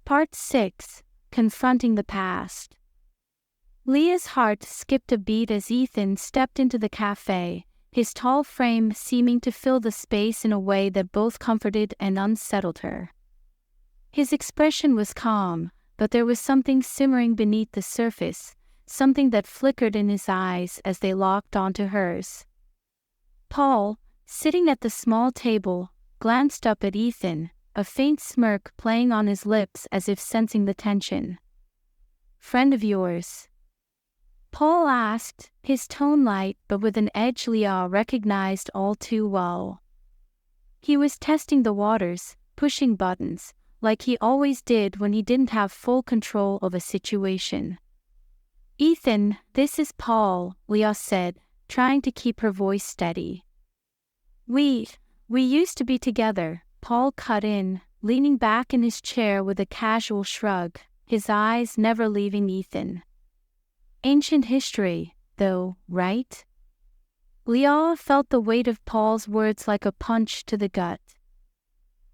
Part 6. Confronting the Past. Leah's heart skipped a beat as Ethan stepped into the cafe, his tall frame seeming to fill the space in a way that both comforted and unsettled her. His expression was calm, but there was something simmering beneath the surface, something that flickered in his eyes as they locked onto hers. Paul, sitting at the small table, glanced up at Ethan, a faint smirk playing on his lips as if sensing the tension. "Friend of yours?" Paul asked, his tone light but with an edge Leah recognized all too well. He was testing the waters, pushing buttons, like he always did when he didn't have full control of a situation. "Ethan, this is Paul," Leah said, trying to keep her voice steady. We used to be together, Paul cut in, leaning back in his chair with a casual shrug, his eyes never leaving Ethan. Ancient history, though, right? Leah felt the weight of Paul's words like a punch to the gut.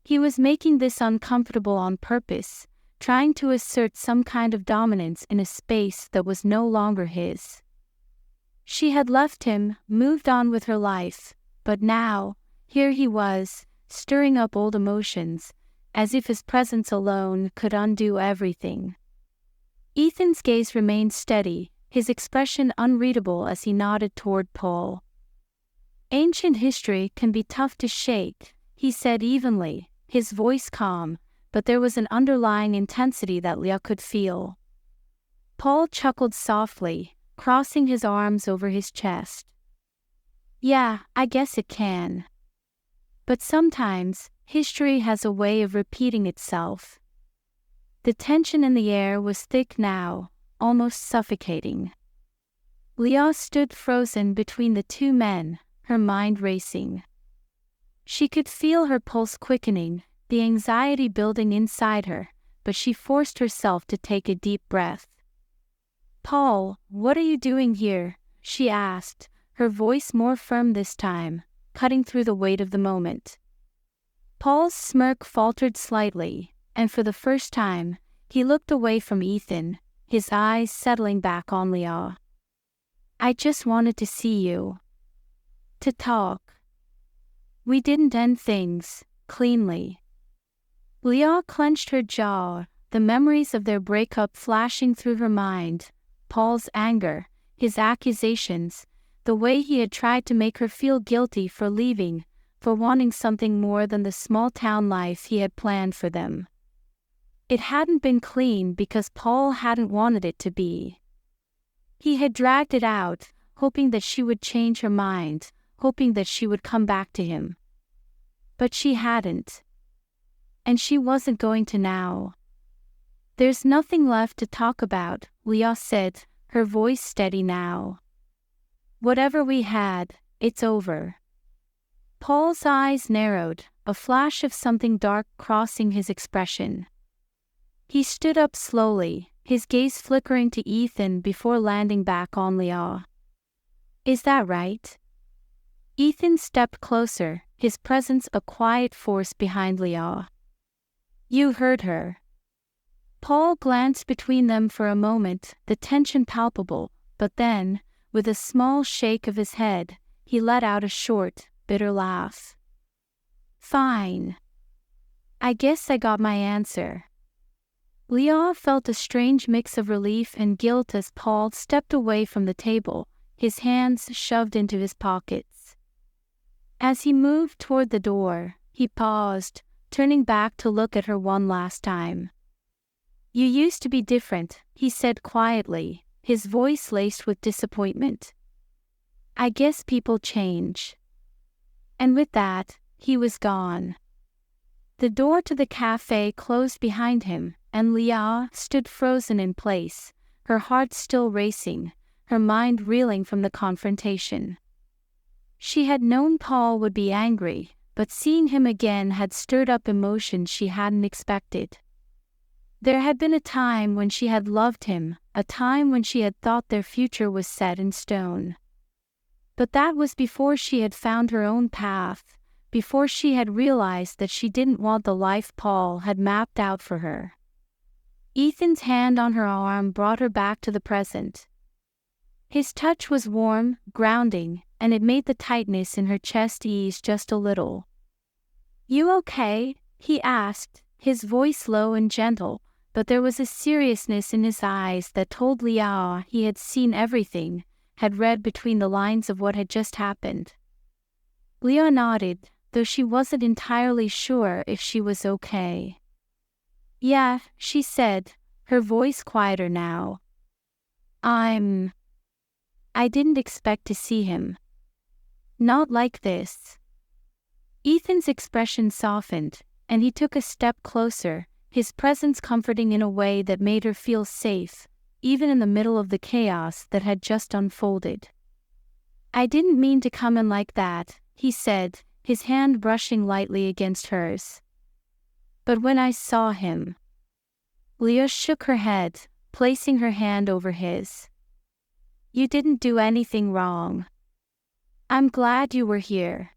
He was making this uncomfortable on purpose, trying to assert some kind of dominance in a space that was no longer his. She had left him, moved on with her life, but now, here he was, stirring up old emotions, as if his presence alone could undo everything. Ethan's gaze remained steady, his expression unreadable as he nodded toward Paul. Ancient history can be tough to shake, he said evenly, his voice calm, but there was an underlying intensity that Leah could feel. Paul chuckled softly, crossing his arms over his chest. Yeah, I guess it can. But sometimes, history has a way of repeating itself. The tension in the air was thick now, almost suffocating. Leah stood frozen between the two men, her mind racing. She could feel her pulse quickening, the anxiety building inside her, but she forced herself to take a deep breath. Paul, what are you doing here? She asked, her voice more firm this time, cutting through the weight of the moment. Paul's smirk faltered slightly, and for the first time, he looked away from Ethan, his eyes settling back on Leah. I just wanted to see you. To talk. We didn't end things cleanly. Leah clenched her jaw, the memories of their breakup flashing through her mind, Paul's anger, his accusations, the way he had tried to make her feel guilty for leaving, for wanting something more than the small-town life he had planned for them. It hadn't been clean because Paul hadn't wanted it to be. He had dragged it out, hoping that she would change her mind, hoping that she would come back to him. But she hadn't. And she wasn't going to now. There's nothing left to talk about, Leah said, her voice steady now. Whatever we had, it's over. Paul's eyes narrowed, a flash of something dark crossing his expression. He stood up slowly, his gaze flickering to Ethan before landing back on Leah. Is that right? Ethan stepped closer, his presence a quiet force behind Leah. You heard her. Paul glanced between them for a moment, the tension palpable, but then, with a small shake of his head, he let out a short, bitter laugh. Fine. I guess I got my answer. Leah felt a strange mix of relief and guilt as Paul stepped away from the table, his hands shoved into his pockets. As he moved toward the door, he paused, turning back to look at her one last time. You used to be different, he said quietly, his voice laced with disappointment. I guess people change. And with that, he was gone. The door to the cafe closed behind him, and Leah stood frozen in place, her heart still racing, her mind reeling from the confrontation. She had known Paul would be angry, but seeing him again had stirred up emotions she hadn't expected. There had been a time when she had loved him, a time when she had thought their future was set in stone. But that was before she had found her own path, before she had realized that she didn't want the life Paul had mapped out for her. Ethan's hand on her arm brought her back to the present. His touch was warm, grounding, and it made the tightness in her chest ease just a little. You okay? He asked, his voice low and gentle, but there was a seriousness in his eyes that told Leah he had seen everything, had read between the lines of what had just happened. Leah nodded, though she wasn't entirely sure if she was okay. Yeah, she said, her voice quieter now. I didn't expect to see him. Not like this. Ethan's expression softened, and he took a step closer, his presence comforting in a way that made her feel safe, even in the middle of the chaos that had just unfolded. I didn't mean to come in like that, he said, his hand brushing lightly against hers. But when I saw him. Leah shook her head, placing her hand over his. You didn't do anything wrong. I'm glad you were here.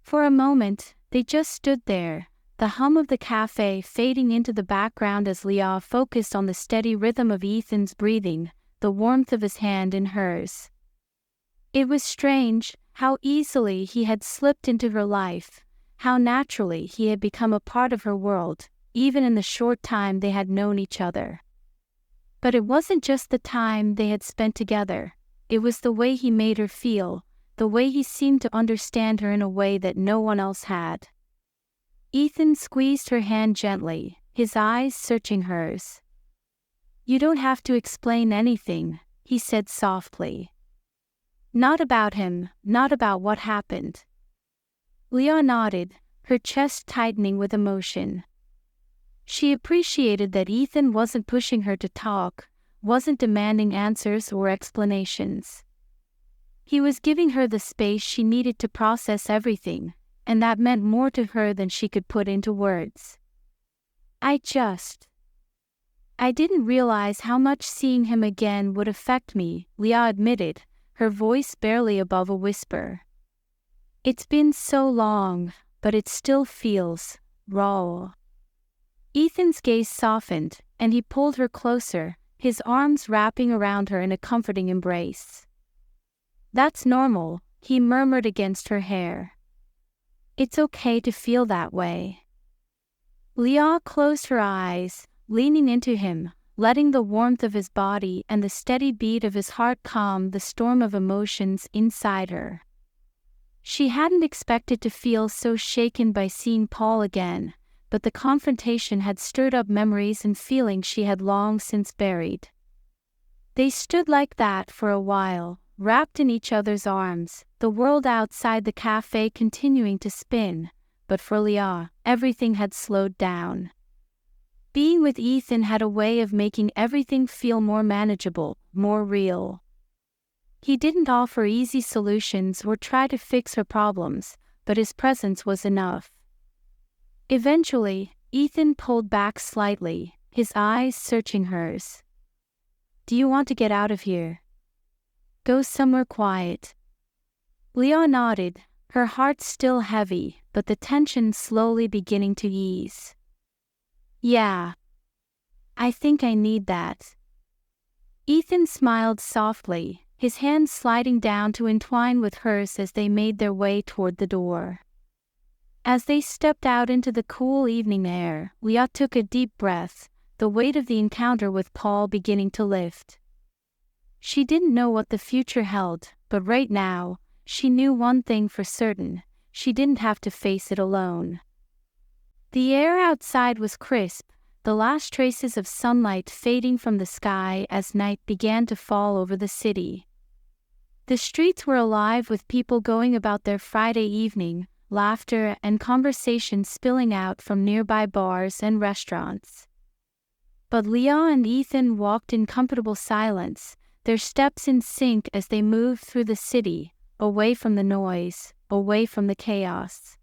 For a moment, they just stood there, the hum of the cafe fading into the background as Leah focused on the steady rhythm of Ethan's breathing, the warmth of his hand in hers. It was strange how easily he had slipped into her life, how naturally he had become a part of her world, even in the short time they had known each other. But it wasn't just the time they had spent together, it was the way he made her feel, the way he seemed to understand her in a way that no one else had. Ethan squeezed her hand gently, his eyes searching hers. You don't have to explain anything, he said softly. Not about him, not about what happened. Leah nodded, her chest tightening with emotion. She appreciated that Ethan wasn't pushing her to talk, wasn't demanding answers or explanations. He was giving her the space she needed to process everything, and that meant more to her than she could put into words. I didn't realize how much seeing him again would affect me, Leah admitted, her voice barely above a whisper. It's been so long, but it still feels raw. Ethan's gaze softened, and he pulled her closer, his arms wrapping around her in a comforting embrace. That's normal, he murmured against her hair. It's okay to feel that way. Leah closed her eyes, leaning into him, letting the warmth of his body and the steady beat of his heart calm the storm of emotions inside her. She hadn't expected to feel so shaken by seeing Paul again, but the confrontation had stirred up memories and feelings she had long since buried. They stood like that for a while, wrapped in each other's arms, the world outside the cafe continuing to spin, but for Leah, everything had slowed down. Being with Ethan had a way of making everything feel more manageable, more real. He didn't offer easy solutions or try to fix her problems, but his presence was enough. Eventually, Ethan pulled back slightly, his eyes searching hers. Do you want to get out of here? Go somewhere quiet. Leah nodded, her heart still heavy, but the tension slowly beginning to ease. Yeah. I think I need that. Ethan smiled softly, his hand sliding down to entwine with hers as they made their way toward the door. As they stepped out into the cool evening air, Leah took a deep breath, the weight of the encounter with Paul beginning to lift. She didn't know what the future held, but right now, she knew one thing for certain: she didn't have to face it alone. The air outside was crisp, the last traces of sunlight fading from the sky as night began to fall over the city. The streets were alive with people going about their Friday evening, laughter and conversation spilling out from nearby bars and restaurants. But Leah and Ethan walked in comfortable silence, their steps in sync as they moved through the city, away from the noise, away from the chaos.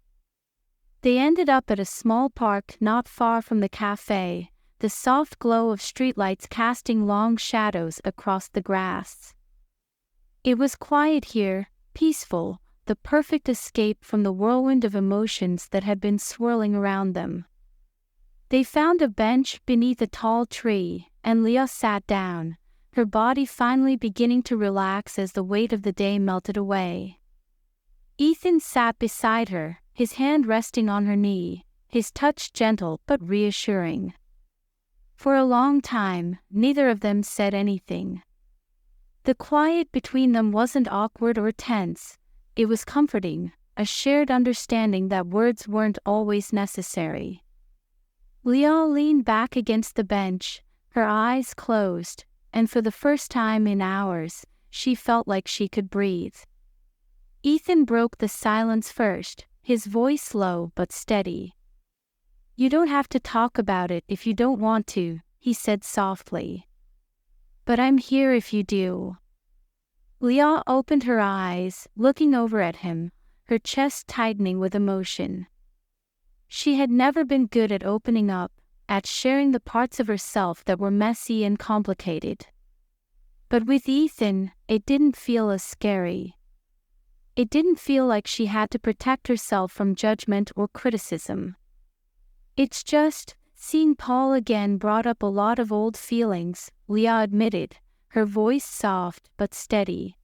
They ended up at a small park not far from the cafe, the soft glow of streetlights casting long shadows across the grass. It was quiet here, peaceful, the perfect escape from the whirlwind of emotions that had been swirling around them. They found a bench beneath a tall tree, and Leah sat down, her body finally beginning to relax as the weight of the day melted away. Ethan sat beside her, his hand resting on her knee, his touch gentle but reassuring. For a long time, neither of them said anything. The quiet between them wasn't awkward or tense, it was comforting, a shared understanding that words weren't always necessary. Leah leaned back against the bench, her eyes closed, and for the first time in hours, she felt like she could breathe. Ethan broke the silence first, his voice low but steady. You don't have to talk about it if you don't want to, he said softly. But I'm here if you do. Leah opened her eyes, looking over at him, her chest tightening with emotion. She had never been good at opening up, at sharing the parts of herself that were messy and complicated. But with Ethan, it didn't feel as scary. It didn't feel like she had to protect herself from judgment or criticism. It's just, seeing Paul again brought up a lot of old feelings, Leah admitted, her voice soft but steady.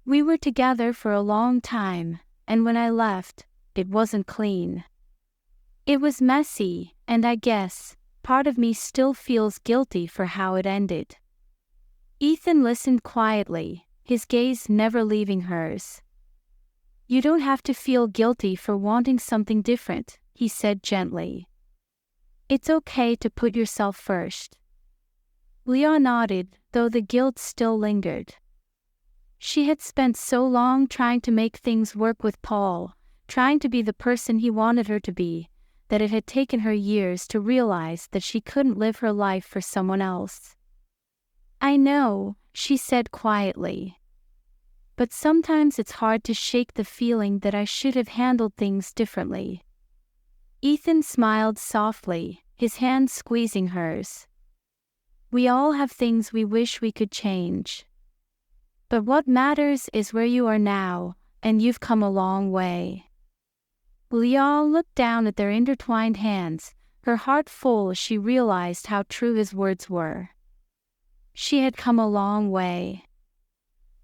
We were together for a long time, and when I left, it wasn't clean. It was messy, and I guess, part of me still feels guilty for how it ended. Ethan listened quietly, his gaze never leaving hers. You don't have to feel guilty for wanting something different, he said gently. It's okay to put yourself first. Leah nodded, though the guilt still lingered. She had spent so long trying to make things work with Paul, trying to be the person he wanted her to be, that it had taken her years to realize that she couldn't live her life for someone else. I know, she said quietly. But sometimes it's hard to shake the feeling that I should have handled things differently. Ethan smiled softly, his hand squeezing hers. We all have things we wish we could change. But what matters is where you are now, and you've come a long way. Leah looked down at their intertwined hands, her heart full as she realized how true his words were. She had come a long way.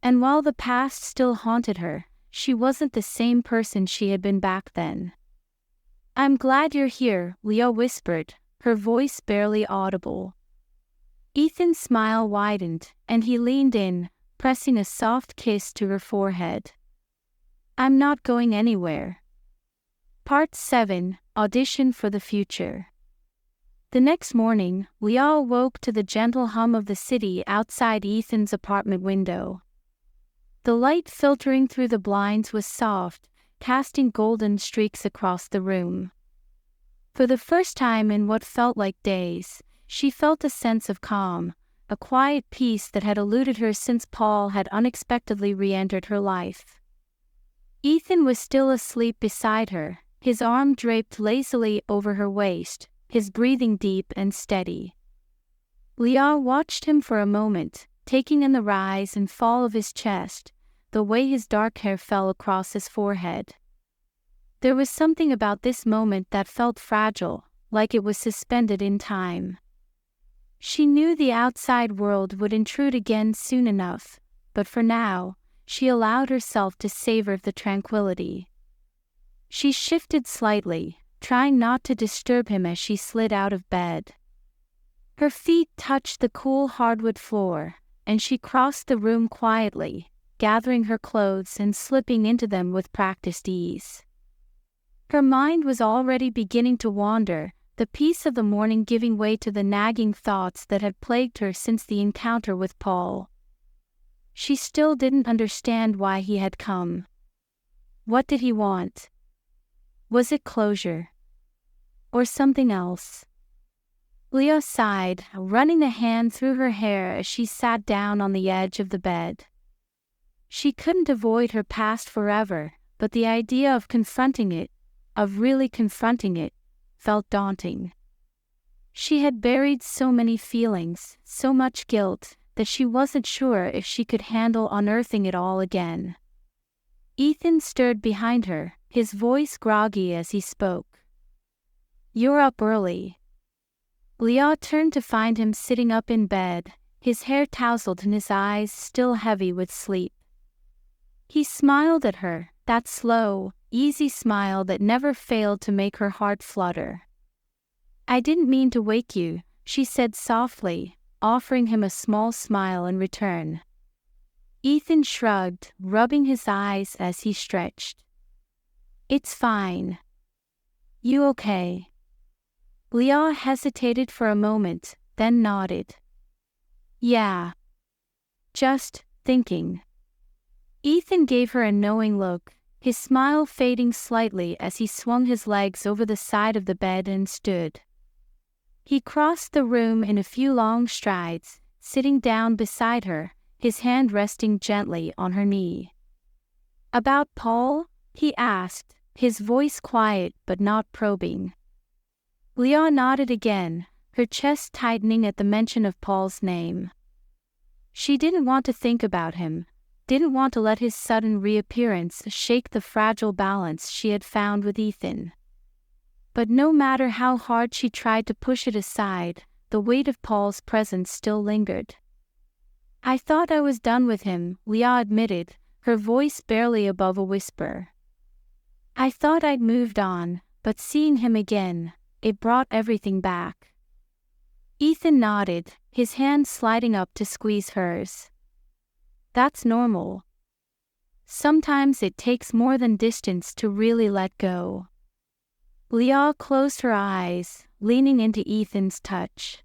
And while the past still haunted her, she wasn't the same person she had been back then. I'm glad you're here, Leah whispered, her voice barely audible. Ethan's smile widened, and he leaned in, pressing a soft kiss to her forehead. I'm not going anywhere. Part 7, Audition for the Future. The next morning, Leah awoke to the gentle hum of the city outside Ethan's apartment window. The light filtering through the blinds was soft, casting golden streaks across the room. For the first time in what felt like days, she felt a sense of calm, a quiet peace that had eluded her since Paul had unexpectedly re-entered her life. Ethan was still asleep beside her, his arm draped lazily over her waist, his breathing deep and steady. Leah watched him for a moment, taking in the rise and fall of his chest, the way his dark hair fell across his forehead. There was something about this moment that felt fragile, like it was suspended in time. She knew the outside world would intrude again soon enough, but for now, she allowed herself to savor the tranquility. She shifted slightly, trying not to disturb him as she slid out of bed. Her feet touched the cool hardwood floor, and she crossed the room quietly, gathering her clothes and slipping into them with practiced ease. Her mind was already beginning to wander, the peace of the morning giving way to the nagging thoughts that had plagued her since the encounter with Paul. She still didn't understand why he had come. What did he want? Was it closure? Or something else? Leah sighed, running a hand through her hair as she sat down on the edge of the bed. She couldn't avoid her past forever, but the idea of confronting it, of really confronting it, felt daunting. She had buried so many feelings, so much guilt, that she wasn't sure if she could handle unearthing it all again. Ethan stirred behind her, his voice groggy as he spoke. You're up early. Leah turned to find him sitting up in bed, his hair tousled and his eyes still heavy with sleep. He smiled at her, that slow, easy smile that never failed to make her heart flutter. I didn't mean to wake you, she said softly, offering him a small smile in return. Ethan shrugged, rubbing his eyes as he stretched. It's fine. You okay? Leah hesitated for a moment, then nodded. Yeah. Just thinking. Ethan gave her a knowing look, his smile fading slightly as he swung his legs over the side of the bed and stood. He crossed the room in a few long strides, sitting down beside her, his hand resting gently on her knee. "About Paul?" he asked, his voice quiet but not probing. Leah nodded again, her chest tightening at the mention of Paul's name. She didn't want to think about him, didn't want to let his sudden reappearance shake the fragile balance she had found with Ethan. But no matter how hard she tried to push it aside, the weight of Paul's presence still lingered. "I thought I was done with him," Leah admitted, her voice barely above a whisper. "I thought I'd moved on, but seeing him again, it brought everything back." Ethan nodded, his hand sliding up to squeeze hers. "That's normal. Sometimes it takes more than distance to really let go." Leah closed her eyes, leaning into Ethan's touch.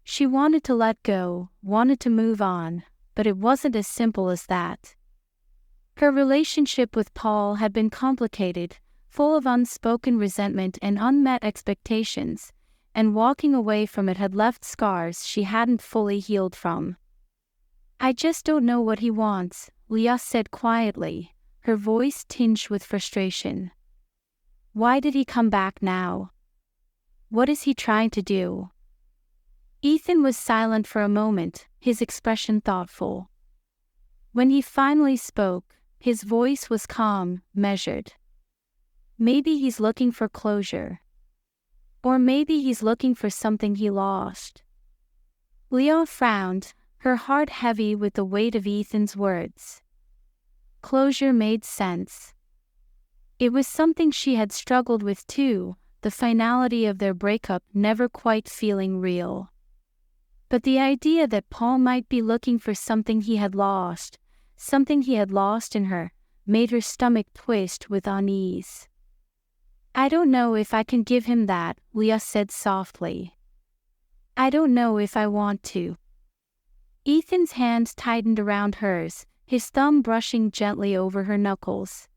She wanted to let go, wanted to move on, but it wasn't as simple as that. Her relationship with Paul had been complicated, full of unspoken resentment and unmet expectations, and walking away from it had left scars she hadn't fully healed from. "I just don't know what he wants," Leah said quietly, her voice tinged with frustration. "Why did he come back now? What is he trying to do?" Ethan was silent for a moment, his expression thoughtful. When he finally spoke, his voice was calm, measured. "Maybe he's looking for closure. Or maybe he's looking for something he lost." Leah frowned, her heart heavy with the weight of Ethan's words. Closure made sense. It was something she had struggled with too, the finality of their breakup never quite feeling real. But the idea that Paul might be looking for something he had lost in her, made her stomach twist with unease. "I don't know if I can give him that," Leah said softly. "I don't know if I want to." Ethan's hand tightened around hers, his thumb brushing gently over her knuckles.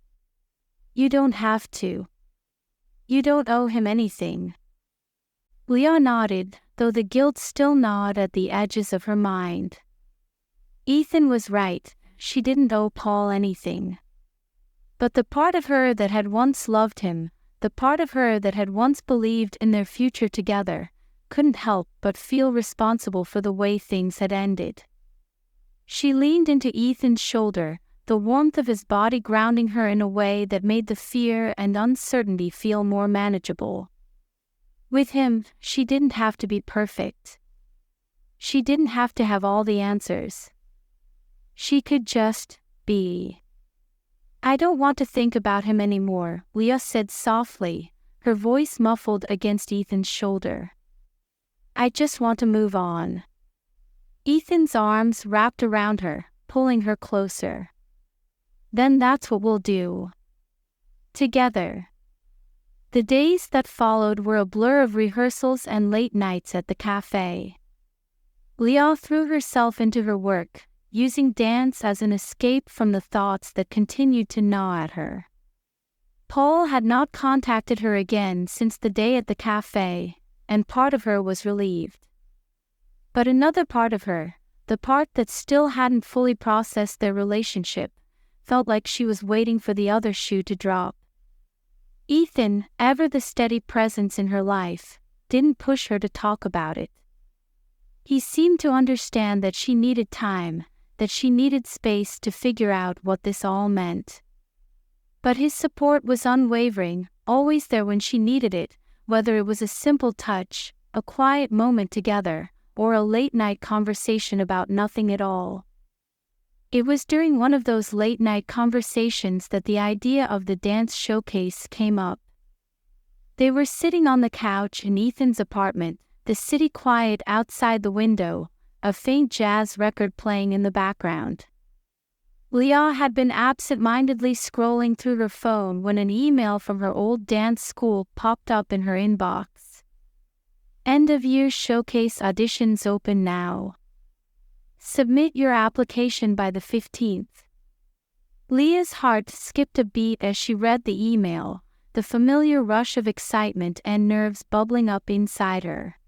"You don't have to. You don't owe him anything." Leah nodded, though the guilt still gnawed at the edges of her mind. Ethan was right, she didn't owe Paul anything. But the part of her that had once loved him, the part of her that had once believed in their future together, couldn't help but feel responsible for the way things had ended. She leaned into Ethan's shoulder, the warmth of his body grounding her in a way that made the fear and uncertainty feel more manageable. With him, she didn't have to be perfect. She didn't have to have all the answers. She could just be. "I don't want to think about him anymore," Leah said softly, her voice muffled against Ethan's shoulder. "I just want to move on." Ethan's arms wrapped around her, pulling her closer. "Then that's what we'll do. Together." The days that followed were a blur of rehearsals and late nights at the cafe. Leah threw herself into her work, using dance as an escape from the thoughts that continued to gnaw at her. Paul had not contacted her again since the day at the cafe, and part of her was relieved. But another part of her, the part that still hadn't fully processed their relationship, felt like she was waiting for the other shoe to drop. Ethan, ever the steady presence in her life, didn't push her to talk about it. He seemed to understand that she needed time, that she needed space to figure out what this all meant. But his support was unwavering, always there when she needed it, whether it was a simple touch, a quiet moment together, or a late-night conversation about nothing at all. It was during one of those late-night conversations that the idea of the dance showcase came up. They were sitting on the couch in Ethan's apartment, the city quiet outside the window, a faint jazz record playing in the background. Leah had been absent-mindedly scrolling through her phone when an email from her old dance school popped up in her inbox. "End-of-year showcase auditions open now. Submit your application by the 15th. Leah's heart skipped a beat as she read the email, the familiar rush of excitement and nerves bubbling up inside her.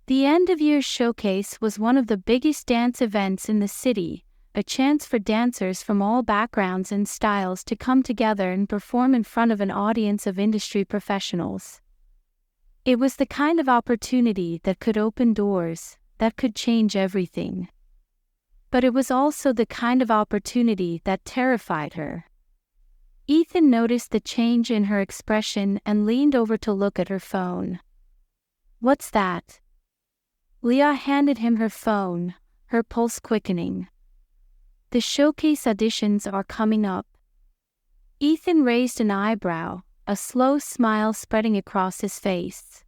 The end-of-year showcase was one of the biggest dance events in the city, a chance for dancers from all backgrounds and styles to come together and perform in front of an audience of industry professionals. It was the kind of opportunity that could open doors, that could change everything. But it was also the kind of opportunity that terrified her. Ethan noticed the change in her expression and leaned over to look at her phone. "What's that?" Leah handed him her phone, her pulse quickening. "The showcase auditions are coming up." Ethan raised an eyebrow, a slow smile spreading across his face.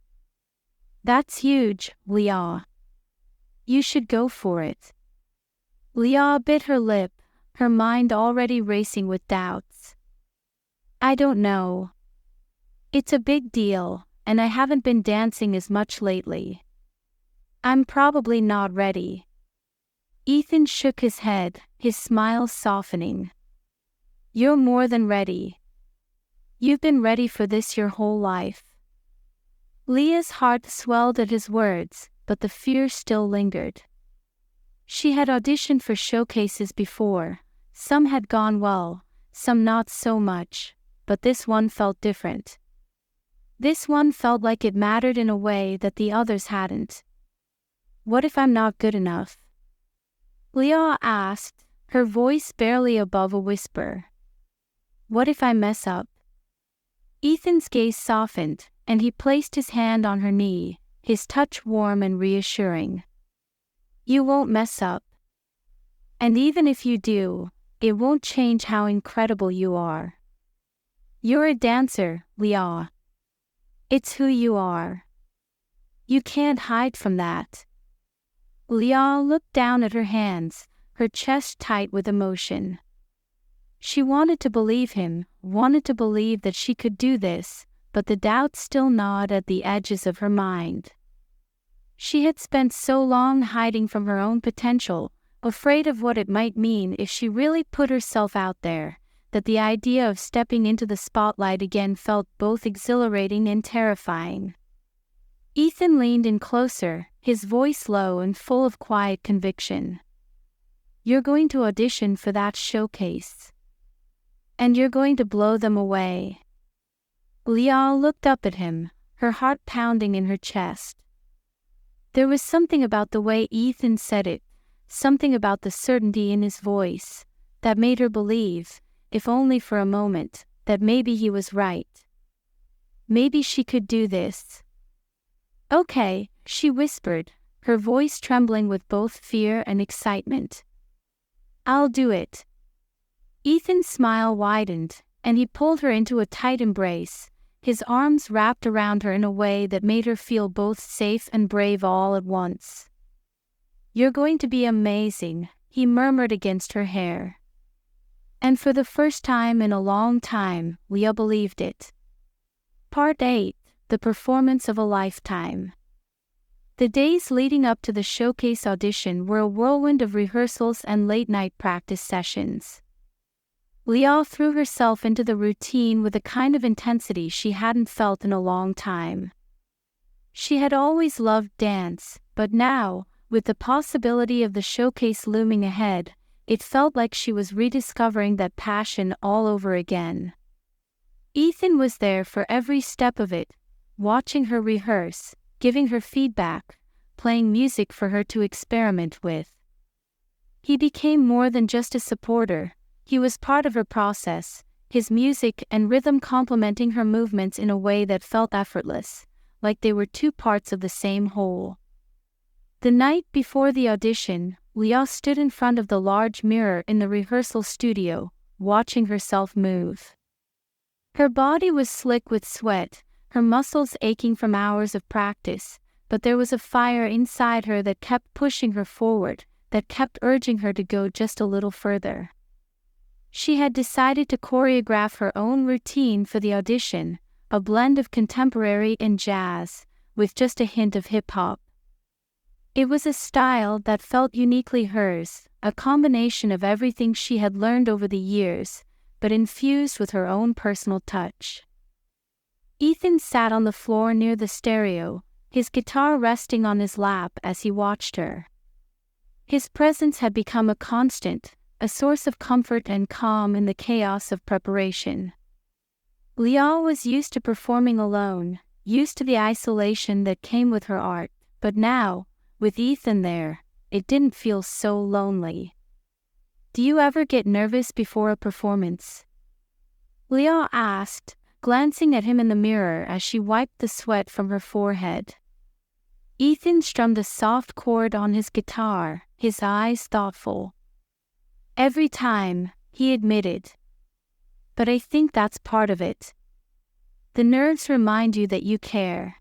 "That's huge, Leah. You should go for it." Leah bit her lip, her mind already racing with doubts. "I don't know. It's a big deal, and I haven't been dancing as much lately. I'm probably not ready." Ethan shook his head, his smile softening. "You're more than ready. You've been ready for this your whole life." Leah's heart swelled at his words, but the fear still lingered. She had auditioned for showcases before. Some had gone well, some not so much, but this one felt different. This one felt like it mattered in a way that the others hadn't. "What if I'm not good enough?" Leah asked, her voice barely above a whisper. "What if I mess up?" Ethan's gaze softened, and he placed his hand on her knee, his touch warm and reassuring. "You won't mess up. And even if you do, it won't change how incredible you are. You're a dancer, Leah. It's who you are. You can't hide from that." Leah looked down at her hands, her chest tight with emotion. She wanted to believe him, wanted to believe that she could do this, but the doubts still gnawed at the edges of her mind. She had spent so long hiding from her own potential, afraid of what it might mean if she really put herself out there, that the idea of stepping into the spotlight again felt both exhilarating and terrifying. Ethan leaned in closer, his voice low and full of quiet conviction. "You're going to audition for that showcase. And you're going to blow them away." Leah looked up at him, her heart pounding in her chest. There was something about the way Ethan said it, something about the certainty in his voice, that made her believe, if only for a moment, that maybe he was right. Maybe she could do this. "Okay," she whispered, her voice trembling with both fear and excitement. "I'll do it." Ethan's smile widened, and he pulled her into a tight embrace, his arms wrapped around her in a way that made her feel both safe and brave all at once. "You're going to be amazing," he murmured against her hair. And for the first time in a long time, Leah believed it. Part 8. The performance of a lifetime. The days leading up to the showcase audition were a whirlwind of rehearsals and late-night practice sessions. Leah threw herself into the routine with a kind of intensity she hadn't felt in a long time. She had always loved dance, but now, with the possibility of the showcase looming ahead, it felt like she was rediscovering that passion all over again. Ethan was there for every step of it, watching her rehearse, giving her feedback, playing music for her to experiment with. He became more than just a supporter. He was part of her process, his music and rhythm complementing her movements in a way that felt effortless, like they were two parts of the same whole. The night before the audition, Leah stood in front of the large mirror in the rehearsal studio, watching herself move. Her body was slick with sweat, her muscles aching from hours of practice, but there was a fire inside her that kept pushing her forward, that kept urging her to go just a little further. She had decided to choreograph her own routine for the audition, a blend of contemporary and jazz, with just a hint of hip-hop. It was a style that felt uniquely hers, a combination of everything she had learned over the years, but infused with her own personal touch. Ethan sat on the floor near the stereo, his guitar resting on his lap as he watched her. His presence had become a constant, a source of comfort and calm in the chaos of preparation. Leah was used to performing alone, used to the isolation that came with her art, but now, with Ethan there, it didn't feel so lonely. "Do you ever get nervous before a performance?" Leah asked, glancing at him in the mirror as she wiped the sweat from her forehead. Ethan strummed a soft chord on his guitar, his eyes thoughtful. "Every time," he admitted. "But I think that's part of it. The nerves remind you that you care."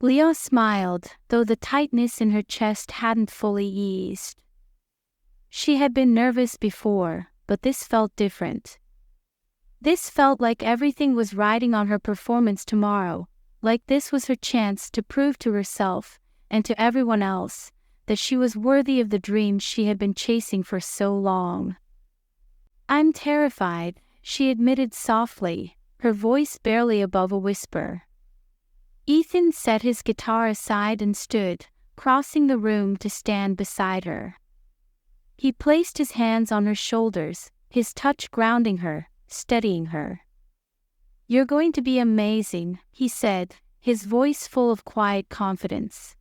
Leah smiled, though the tightness in her chest hadn't fully eased. She had been nervous before, but this felt different. This felt like everything was riding on her performance tomorrow, like this was her chance to prove to herself, and to everyone else, that she was worthy of the dreams she had been chasing for so long. "I'm terrified," she admitted softly, her voice barely above a whisper. Ethan set his guitar aside and stood, crossing the room to stand beside her. He placed his hands on her shoulders, his touch grounding her, steadying her. "You're going to be amazing," he said, his voice full of quiet confidence.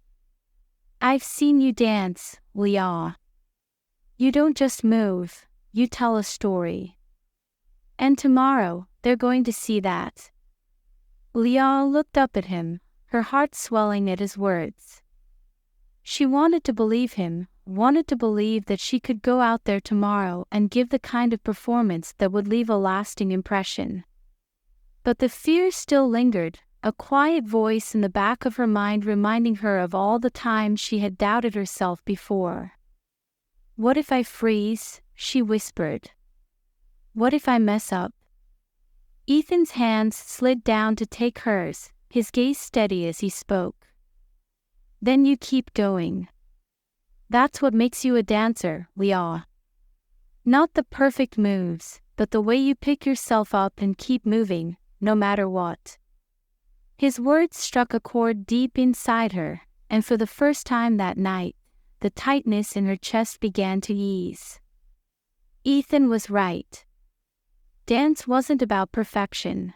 "I've seen you dance, Leah. You don't just move, you tell a story. And tomorrow, they're going to see that." Leah looked up at him, her heart swelling at his words. She wanted to believe him, wanted to believe that she could go out there tomorrow and give the kind of performance that would leave a lasting impression. But the fear still lingered, a quiet voice in the back of her mind reminding her of all the times she had doubted herself before. "What if I freeze?" she whispered. "What if I mess up?" Ethan's hands slid down to take hers, his gaze steady as he spoke. "Then you keep going. That's what makes you a dancer, Leah. Not the perfect moves, but the way you pick yourself up and keep moving, no matter what." His words struck a chord deep inside her, and for the first time that night, the tightness in her chest began to ease. Ethan was right. Dance wasn't about perfection.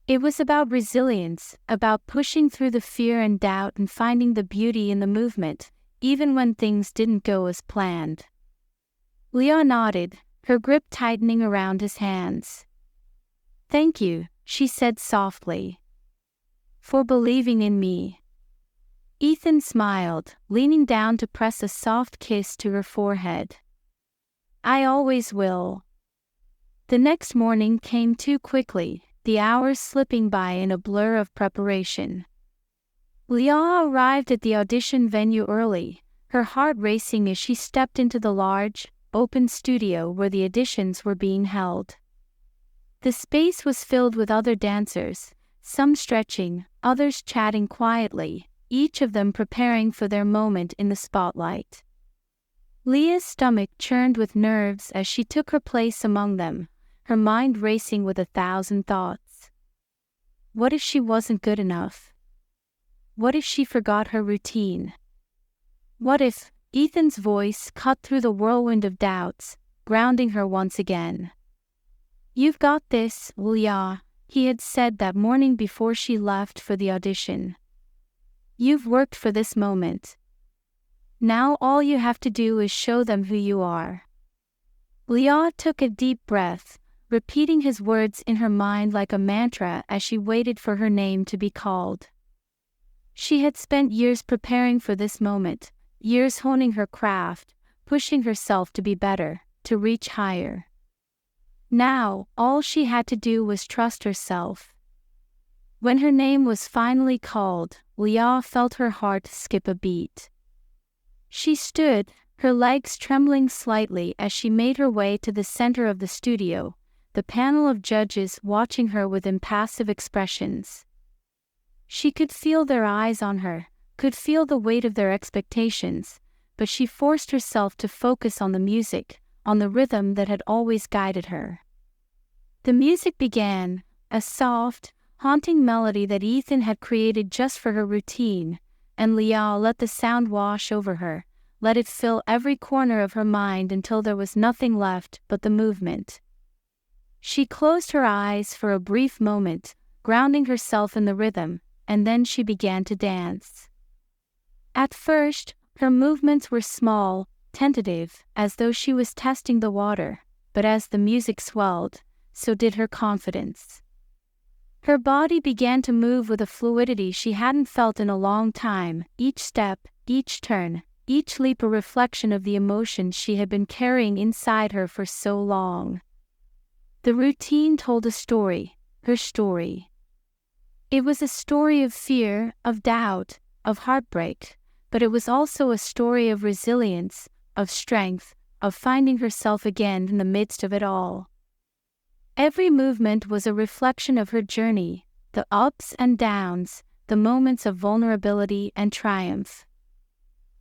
It was about resilience, about pushing through the fear and doubt and finding the beauty in the movement, even when things didn't go as planned. Leah nodded, her grip tightening around his hands. "Thank you," she said softly. "For believing in me." Ethan smiled, leaning down to press a soft kiss to her forehead. "I always will." The next morning came too quickly, the hours slipping by in a blur of preparation. Leah arrived at the audition venue early, her heart racing as she stepped into the large, open studio where the auditions were being held. The space was filled with other dancers, some stretching, others chatting quietly, each of them preparing for their moment in the spotlight. Leah's stomach churned with nerves as she took her place among them, her mind racing with 1,000 thoughts. What if she wasn't good enough? What if she forgot her routine? What if Ethan's voice cut through the whirlwind of doubts, grounding her once again? "You've got this, Leah," he had said that morning before she left for the audition. "You've worked for this moment. Now all you have to do is show them who you are." Leah took a deep breath, repeating his words in her mind like a mantra as she waited for her name to be called. She had spent years preparing for this moment, years honing her craft, pushing herself to be better, to reach higher. Now, all she had to do was trust herself. When her name was finally called, Leah felt her heart skip a beat. She stood, her legs trembling slightly as she made her way to the center of the studio, the panel of judges watching her with impassive expressions. She could feel their eyes on her, could feel the weight of their expectations, but she forced herself to focus on the music, on the rhythm that had always guided her. The music began, a soft, haunting melody that Ethan had created just for her routine, and Leah let the sound wash over her, let it fill every corner of her mind until there was nothing left but the movement. She closed her eyes for a brief moment, grounding herself in the rhythm, and then she began to dance. At first, her movements were small, tentative, as though she was testing the water, but as the music swelled, so did her confidence. Her body began to move with a fluidity she hadn't felt in a long time, each step, each turn, each leap a reflection of the emotions she had been carrying inside her for so long. The routine told a story, her story. It was a story of fear, of doubt, of heartbreak, but it was also a story of resilience, of strength, of finding herself again in the midst of it all. Every movement was a reflection of her journey, the ups and downs, the moments of vulnerability and triumph.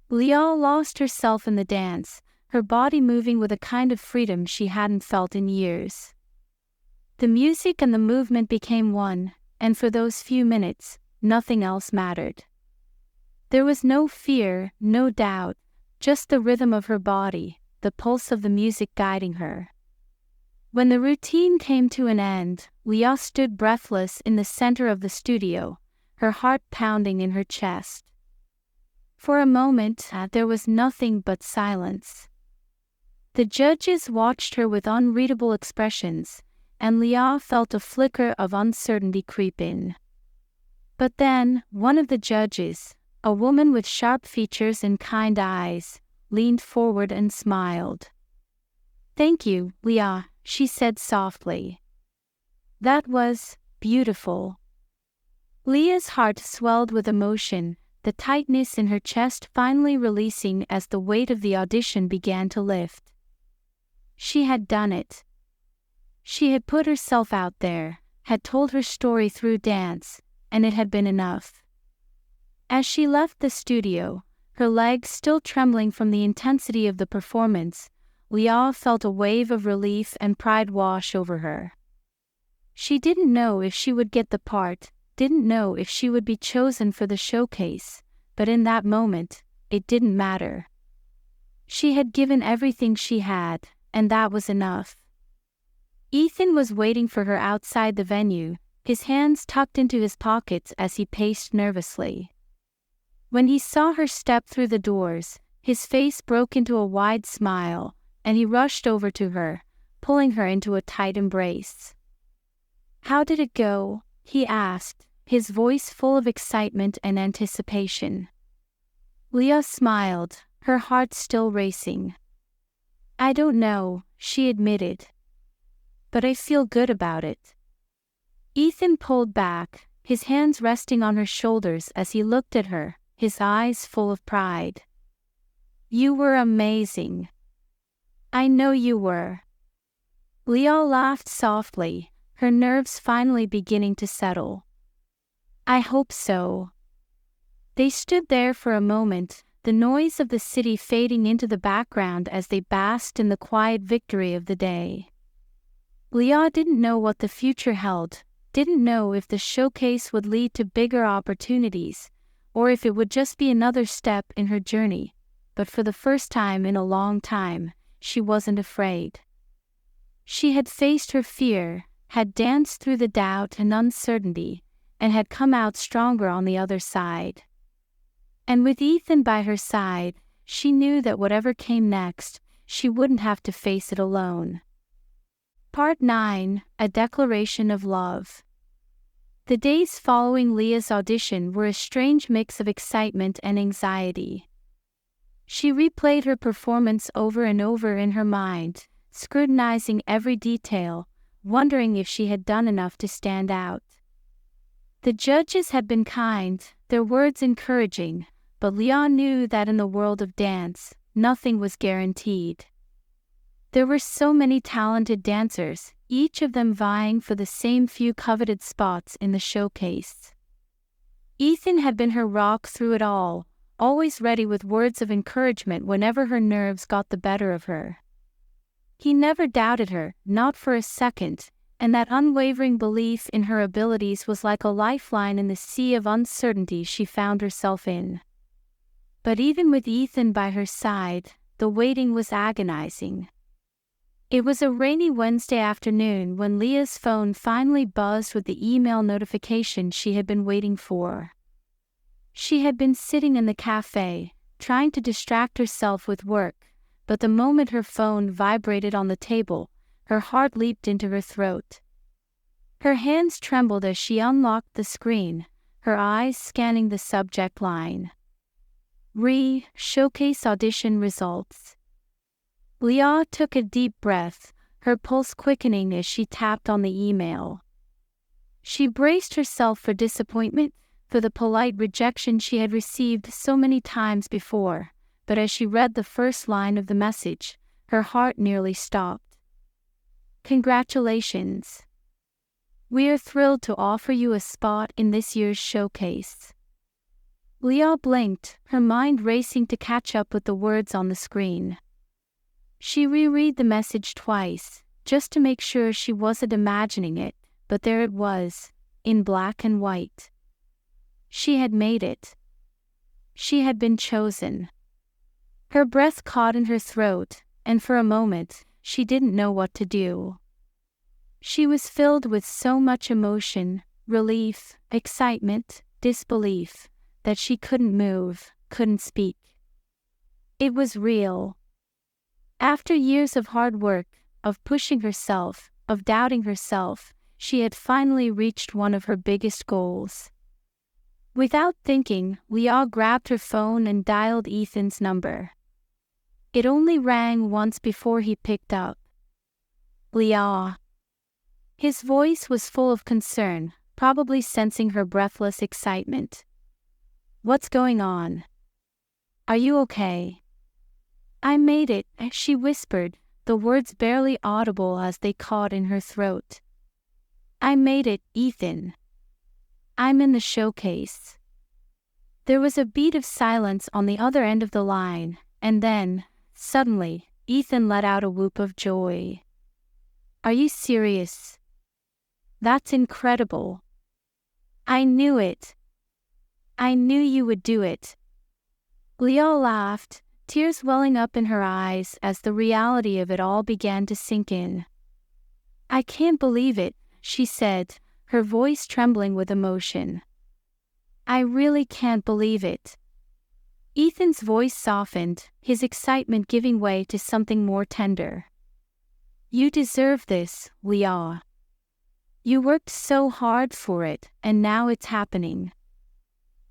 Leah lost herself in the dance, her body moving with a kind of freedom she hadn't felt in years. The music and the movement became one, and for those few minutes, nothing else mattered. There was no fear, no doubt, just the rhythm of her body, the pulse of the music guiding her. When the routine came to an end, Leah stood breathless in the center of the studio, her heart pounding in her chest. For a moment, there was nothing but silence. The judges watched her with unreadable expressions, and Leah felt a flicker of uncertainty creep in. But then, one of the judges, a woman with sharp features and kind eyes, leaned forward and smiled. "Thank you, Leah," she said softly. "That was beautiful." Leah's heart swelled with emotion, the tightness in her chest finally releasing as the weight of the audition began to lift. She had done it. She had put herself out there, had told her story through dance, and it had been enough. As she left the studio, her legs still trembling from the intensity of the performance, Leah felt a wave of relief and pride wash over her. She didn't know if she would get the part, didn't know if she would be chosen for the showcase, but in that moment, it didn't matter. She had given everything she had, and that was enough. Ethan was waiting for her outside the venue, his hands tucked into his pockets as he paced nervously. When he saw her step through the doors, his face broke into a wide smile, and he rushed over to her, pulling her into a tight embrace. "How did it go?" he asked, his voice full of excitement and anticipation. Leah smiled, her heart still racing. "I don't know," she admitted. "But I feel good about it." Ethan pulled back, his hands resting on her shoulders as he looked at her, his eyes full of pride. "You were amazing." "I know you were." Leah laughed softly, her nerves finally beginning to settle. "I hope so." They stood there for a moment, the noise of the city fading into the background as they basked in the quiet victory of the day. Leah didn't know what the future held, didn't know if the showcase would lead to bigger opportunities, or if it would just be another step in her journey, but for the first time in a long time, she wasn't afraid. She had faced her fear, had danced through the doubt and uncertainty, and had come out stronger on the other side. And with Ethan by her side, she knew that whatever came next, she wouldn't have to face it alone. Part 9, A Declaration of Love. The days following Leah's audition were a strange mix of excitement and anxiety. She replayed her performance over and over in her mind, scrutinizing every detail, wondering if she had done enough to stand out. The judges had been kind, their words encouraging, but Leah knew that in the world of dance, nothing was guaranteed. There were so many talented dancers, each of them vying for the same few coveted spots in the showcase. Ethan had been her rock through it all, always ready with words of encouragement whenever her nerves got the better of her. He never doubted her, not for a second, and that unwavering belief in her abilities was like a lifeline in the sea of uncertainty she found herself in. But even with Ethan by her side, the waiting was agonizing. It was a rainy Wednesday afternoon when Leah's phone finally buzzed with the email notification she had been waiting for. She had been sitting in the cafe, trying to distract herself with work, but the moment her phone vibrated on the table, her heart leaped into her throat. Her hands trembled as she unlocked the screen, her eyes scanning the subject line. Showcase audition results. Leah took a deep breath, her pulse quickening as she tapped on the email. She braced herself for disappointment, for the polite rejection she had received so many times before, but as she read the first line of the message, her heart nearly stopped. Congratulations. We are thrilled to offer you a spot in this year's showcase. Leah blinked, her mind racing to catch up with the words on the screen. She reread the message twice, just to make sure she wasn't imagining it, but there it was, in black and white. She had made it. She had been chosen. Her breath caught in her throat, and for a moment, she didn't know what to do. She was filled with so much emotion, relief, excitement, disbelief, that she couldn't move, couldn't speak. It was real. After years of hard work, of pushing herself, of doubting herself, she had finally reached one of her biggest goals. Without thinking, Leah grabbed her phone and dialed Ethan's number. It only rang once before he picked up. Leah. His voice was full of concern, probably sensing her breathless excitement. What's going on? Are you okay? I made it, she whispered, the words barely audible as they caught in her throat. I made it, Ethan. I'm in the showcase. There was a beat of silence on the other end of the line, and then, suddenly, Ethan let out a whoop of joy. Are you serious? That's incredible. I knew it. I knew you would do it. Leah laughed, tears welling up in her eyes as the reality of it all began to sink in. I can't believe it, she said, her voice trembling with emotion. I really can't believe it. Ethan's voice softened, his excitement giving way to something more tender. You deserve this, Leah. You worked so hard for it, and now it's happening.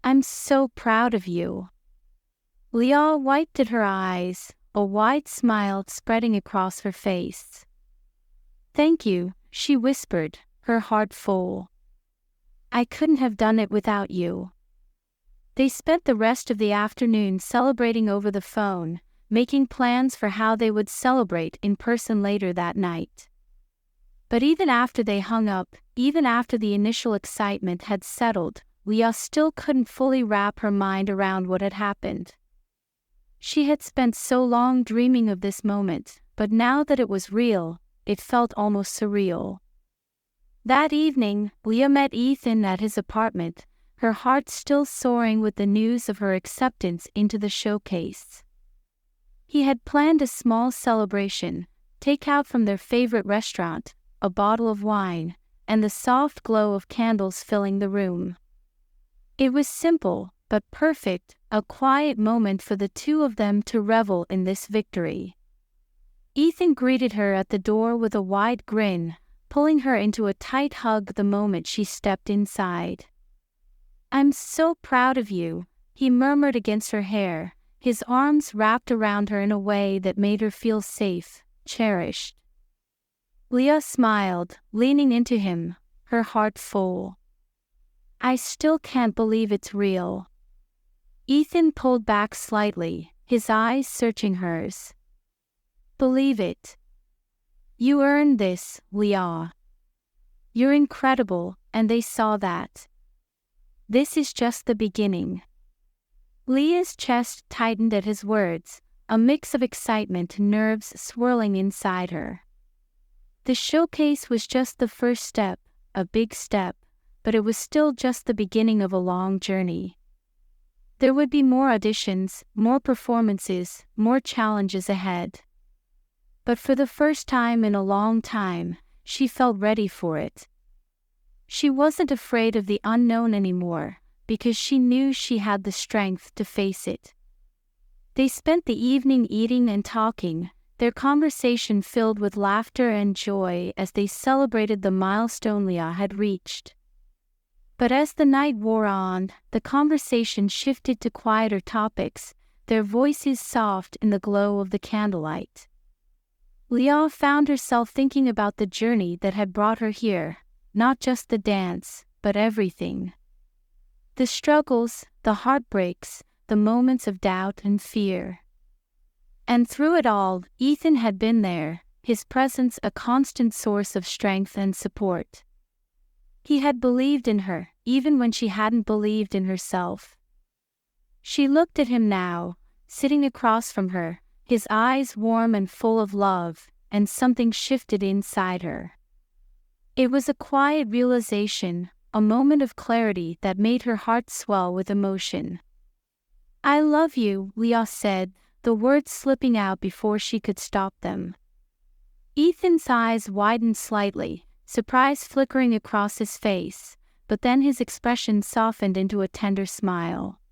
I'm so proud of you. Leah wiped at her eyes, a wide smile spreading across her face. Thank you, she whispered, her heart full. I couldn't have done it without you. They spent the rest of the afternoon celebrating over the phone, making plans for how they would celebrate in person later that night. But even after they hung up, even after the initial excitement had settled, Leah still couldn't fully wrap her mind around what had happened. She had spent so long dreaming of this moment, but now that it was real, it felt almost surreal. That evening, Leah met Ethan at his apartment, her heart still soaring with the news of her acceptance into the showcase. He had planned a small celebration, takeout from their favorite restaurant, a bottle of wine, and the soft glow of candles filling the room. It was simple, but perfect, a quiet moment for the two of them to revel in this victory. Ethan greeted her at the door with a wide grin, pulling her into a tight hug the moment she stepped inside. I'm so proud of you, he murmured against her hair, his arms wrapped around her in a way that made her feel safe, cherished. Leah smiled, leaning into him, her heart full. I still can't believe it's real. Ethan pulled back slightly, his eyes searching hers. Believe it. You earned this, Leah. You're incredible, and they saw that. This is just the beginning. Leah's chest tightened at his words, a mix of excitement and nerves swirling inside her. The showcase was just the first step, a big step, but it was still just the beginning of a long journey. There would be more auditions, more performances, more challenges ahead. But for the first time in a long time, she felt ready for it. She wasn't afraid of the unknown anymore, because she knew she had the strength to face it. They spent the evening eating and talking, their conversation filled with laughter and joy as they celebrated the milestone Leah had reached. But as the night wore on, the conversation shifted to quieter topics, their voices soft in the glow of the candlelight. Leah found herself thinking about the journey that had brought her here, not just the dance, but everything. The struggles, the heartbreaks, the moments of doubt and fear. And through it all, Ethan had been there, his presence a constant source of strength and support. He had believed in her, even when she hadn't believed in herself. She looked at him now, sitting across from her, his eyes warm and full of love, and something shifted inside her. It was a quiet realization, a moment of clarity that made her heart swell with emotion. "I love you," Leah said, the words slipping out before she could stop them. Ethan's eyes widened slightly, surprise flickering across his face, but then his expression softened into a tender smile.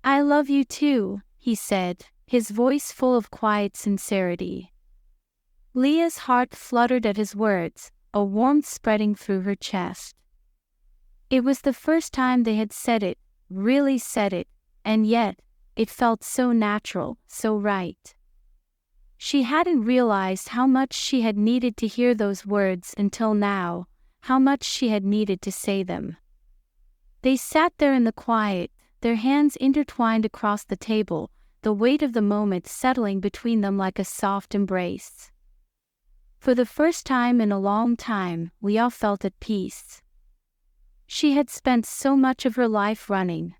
"I love you too," he said, his voice full of quiet sincerity. Leah's heart fluttered at his words, a warmth spreading through her chest. It was the first time they had said it, really said it, and yet, it felt so natural, so right. She hadn't realized how much she had needed to hear those words until now, how much she had needed to say them. They sat there in the quiet, their hands intertwined across the table, the weight of the moment settling between them like a soft embrace. For the first time in a long time, Leah felt at peace. She had spent so much of her life running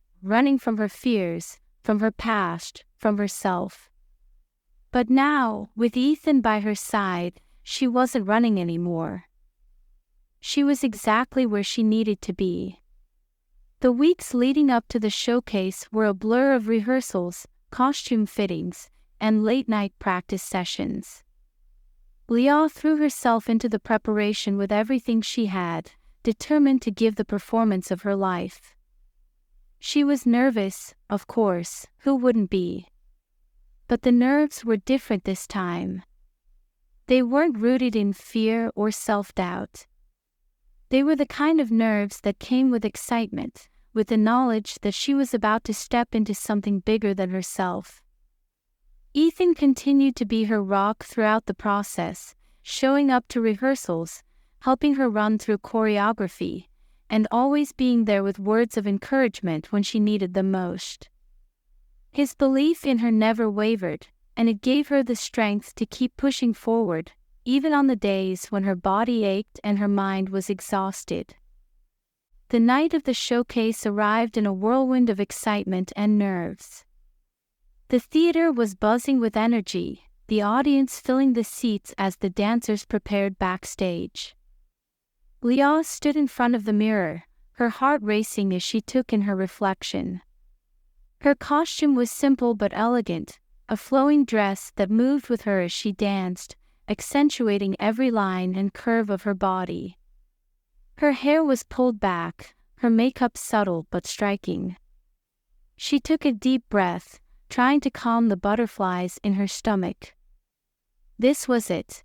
from her fears, from her past, from herself. But now, with Ethan by her side, she wasn't running anymore. She was exactly where she needed to be. The weeks leading up to the showcase were a blur of rehearsals, costume fittings, and late-night practice sessions. Leah threw herself into the preparation with everything she had, determined to give the performance of her life. She was nervous, of course, who wouldn't be? But the nerves were different this time. They weren't rooted in fear or self-doubt. They were the kind of nerves that came with excitement, with the knowledge that she was about to step into something bigger than herself. Ethan continued to be her rock throughout the process, showing up to rehearsals, helping her run through choreography, and always being there with words of encouragement when she needed them most. His belief in her never wavered, and it gave her the strength to keep pushing forward, even on the days when her body ached and her mind was exhausted. The night of the showcase arrived in a whirlwind of excitement and nerves. The theater was buzzing with energy, the audience filling the seats as the dancers prepared backstage. Leah stood in front of the mirror, her heart racing as she took in her reflection. Her costume was simple but elegant, a flowing dress that moved with her as she danced, accentuating every line and curve of her body. Her hair was pulled back, her makeup subtle but striking. She took a deep breath, trying to calm the butterflies in her stomach. This was it.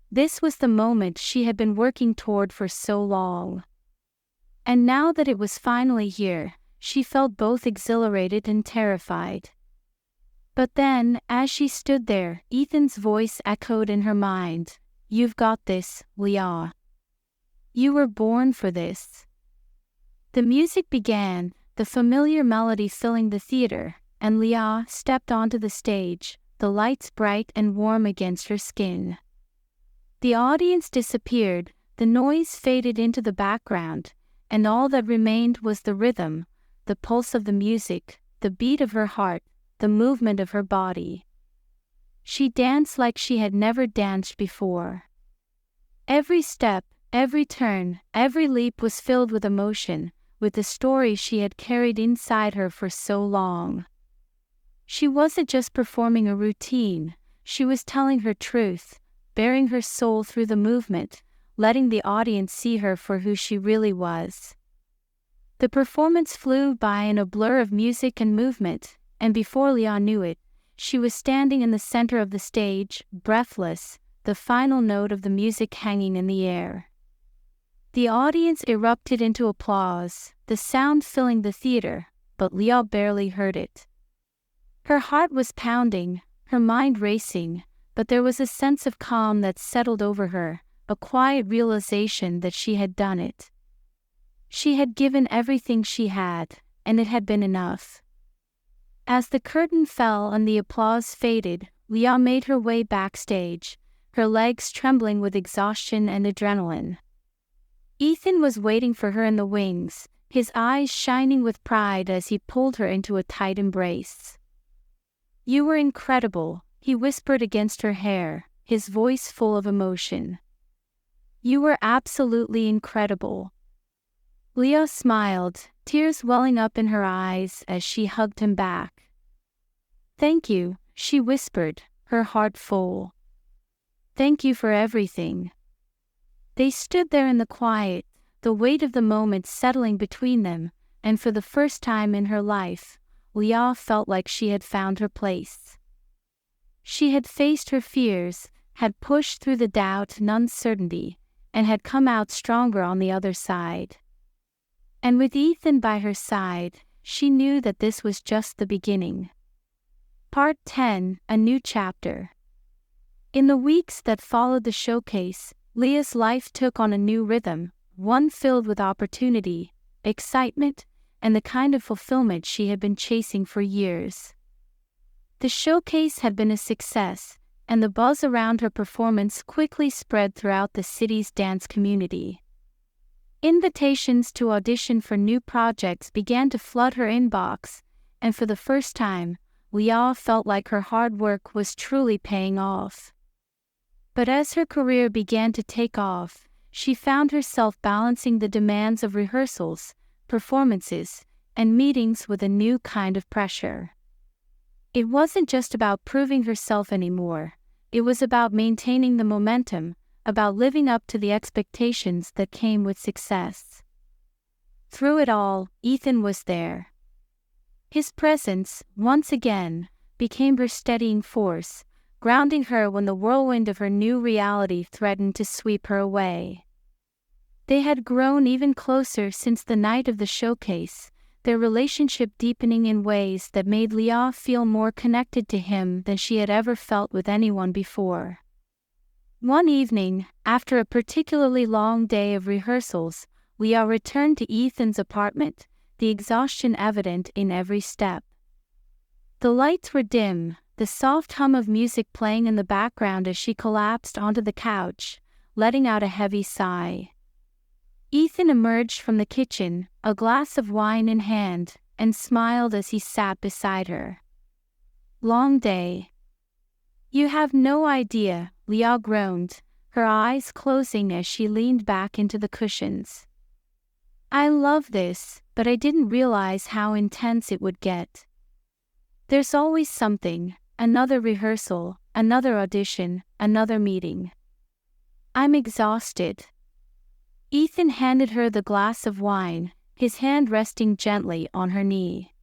This was the moment she had been working toward for so long. And now that it was finally here, she felt both exhilarated and terrified. But then, as she stood there, Ethan's voice echoed in her mind. "You've got this, Leah. You were born for this." The music began, the familiar melody filling the theater, and Leah stepped onto the stage, the lights bright and warm against her skin. The audience disappeared, the noise faded into the background, and all that remained was the rhythm, the pulse of the music, the beat of her heart, the movement of her body. She danced like she had never danced before. Every step, every turn, every leap was filled with emotion, with the story she had carried inside her for so long. She wasn't just performing a routine, she was telling her truth, bearing her soul through the movement, letting the audience see her for who she really was. The performance flew by in a blur of music and movement, and before Leah knew it, she was standing in the center of the stage, breathless, the final note of the music hanging in the air. The audience erupted into applause, the sound filling the theater, but Leah barely heard it. Her heart was pounding, her mind racing, but there was a sense of calm that settled over her, a quiet realization that she had done it. She had given everything she had, and it had been enough. As the curtain fell and the applause faded, Leah made her way backstage, her legs trembling with exhaustion and adrenaline. Ethan was waiting for her in the wings, his eyes shining with pride as he pulled her into a tight embrace. "You were incredible," he whispered against her hair, his voice full of emotion. "You were absolutely incredible." Leah smiled, tears welling up in her eyes as she hugged him back. "Thank you," she whispered, her heart full. "Thank you for everything." They stood there in the quiet, the weight of the moment settling between them, and for the first time in her life, Leah felt like she had found her place. She had faced her fears, had pushed through the doubt and uncertainty, and had come out stronger on the other side. And with Ethan by her side, she knew that this was just the beginning. Part 10, a new chapter. In the weeks that followed the showcase, Leah's life took on a new rhythm, one filled with opportunity, excitement, and the kind of fulfillment she had been chasing for years. The showcase had been a success, and the buzz around her performance quickly spread throughout the city's dance community. Invitations to audition for new projects began to flood her inbox, and for the first time, Leah felt like her hard work was truly paying off. But as her career began to take off, she found herself balancing the demands of rehearsals, performances, and meetings with a new kind of pressure. It wasn't just about proving herself anymore, it was about maintaining the momentum, about living up to the expectations that came with success. Through it all, Ethan was there. His presence, once again, became her steadying force, grounding her when the whirlwind of her new reality threatened to sweep her away. They had grown even closer since the night of the showcase, their relationship deepening in ways that made Leah feel more connected to him than she had ever felt with anyone before. One evening, after a particularly long day of rehearsals, Leah returned to Ethan's apartment, the exhaustion evident in every step. The lights were dim, the soft hum of music playing in the background as she collapsed onto the couch, letting out a heavy sigh. Ethan emerged from the kitchen, a glass of wine in hand, and smiled as he sat beside her. "Long day." "You have no idea," Leah groaned, her eyes closing as she leaned back into the cushions. "I love this, but I didn't realize how intense it would get. There's always something, another rehearsal, another audition, another meeting. I'm exhausted." Ethan handed her the glass of wine, his hand resting gently on her knee.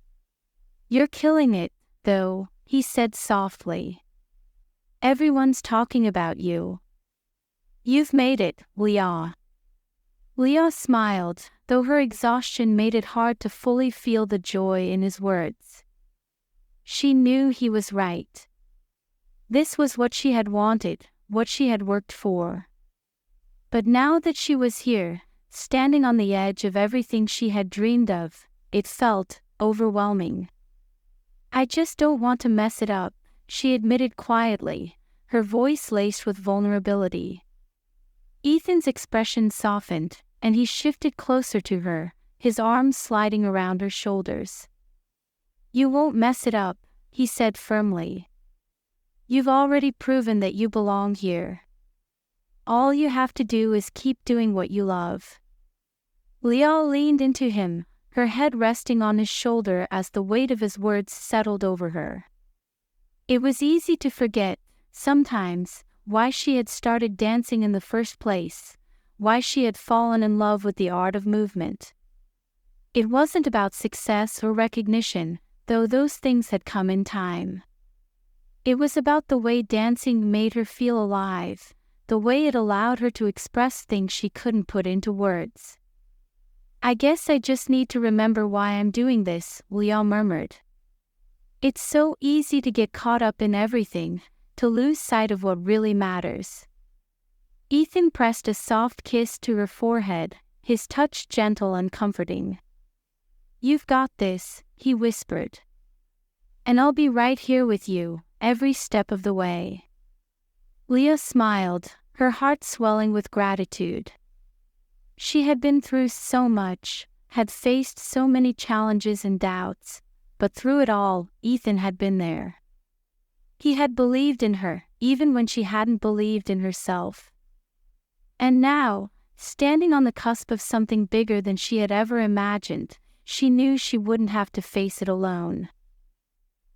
"You're killing it, though," he said softly. "Everyone's talking about you." "You've made it, Leah." Leah smiled, though her exhaustion made it hard to fully feel the joy in his words. She knew he was right. This was what she had wanted, what she had worked for. But now that she was here, standing on the edge of everything she had dreamed of, it felt overwhelming. "I just don't want to mess it up," she admitted quietly, her voice laced with vulnerability. Ethan's expression softened, and he shifted closer to her, his arms sliding around her shoulders. "You won't mess it up," he said firmly. "You've already proven that you belong here." All you have to do is keep doing what you love. Leah leaned into him, her head resting on his shoulder as the weight of his words settled over her. It was easy to forget, sometimes, why she had started dancing in the first place, why she had fallen in love with the art of movement. It wasn't about success or recognition, though those things had come in time. It was about the way dancing made her feel alive, the way it allowed her to express things she couldn't put into words. I guess I just need to remember why I'm doing this, Leah murmured. It's so easy to get caught up in everything, to lose sight of what really matters. Ethan pressed a soft kiss to her forehead, his touch gentle and comforting. You've got this, he whispered. And I'll be right here with you, every step of the way. Leah smiled, her heart swelling with gratitude. She had been through so much, had faced so many challenges and doubts, but through it all, Ethan had been there. He had believed in her, even when she hadn't believed in herself. And now, standing on the cusp of something bigger than she had ever imagined, she knew she wouldn't have to face it alone.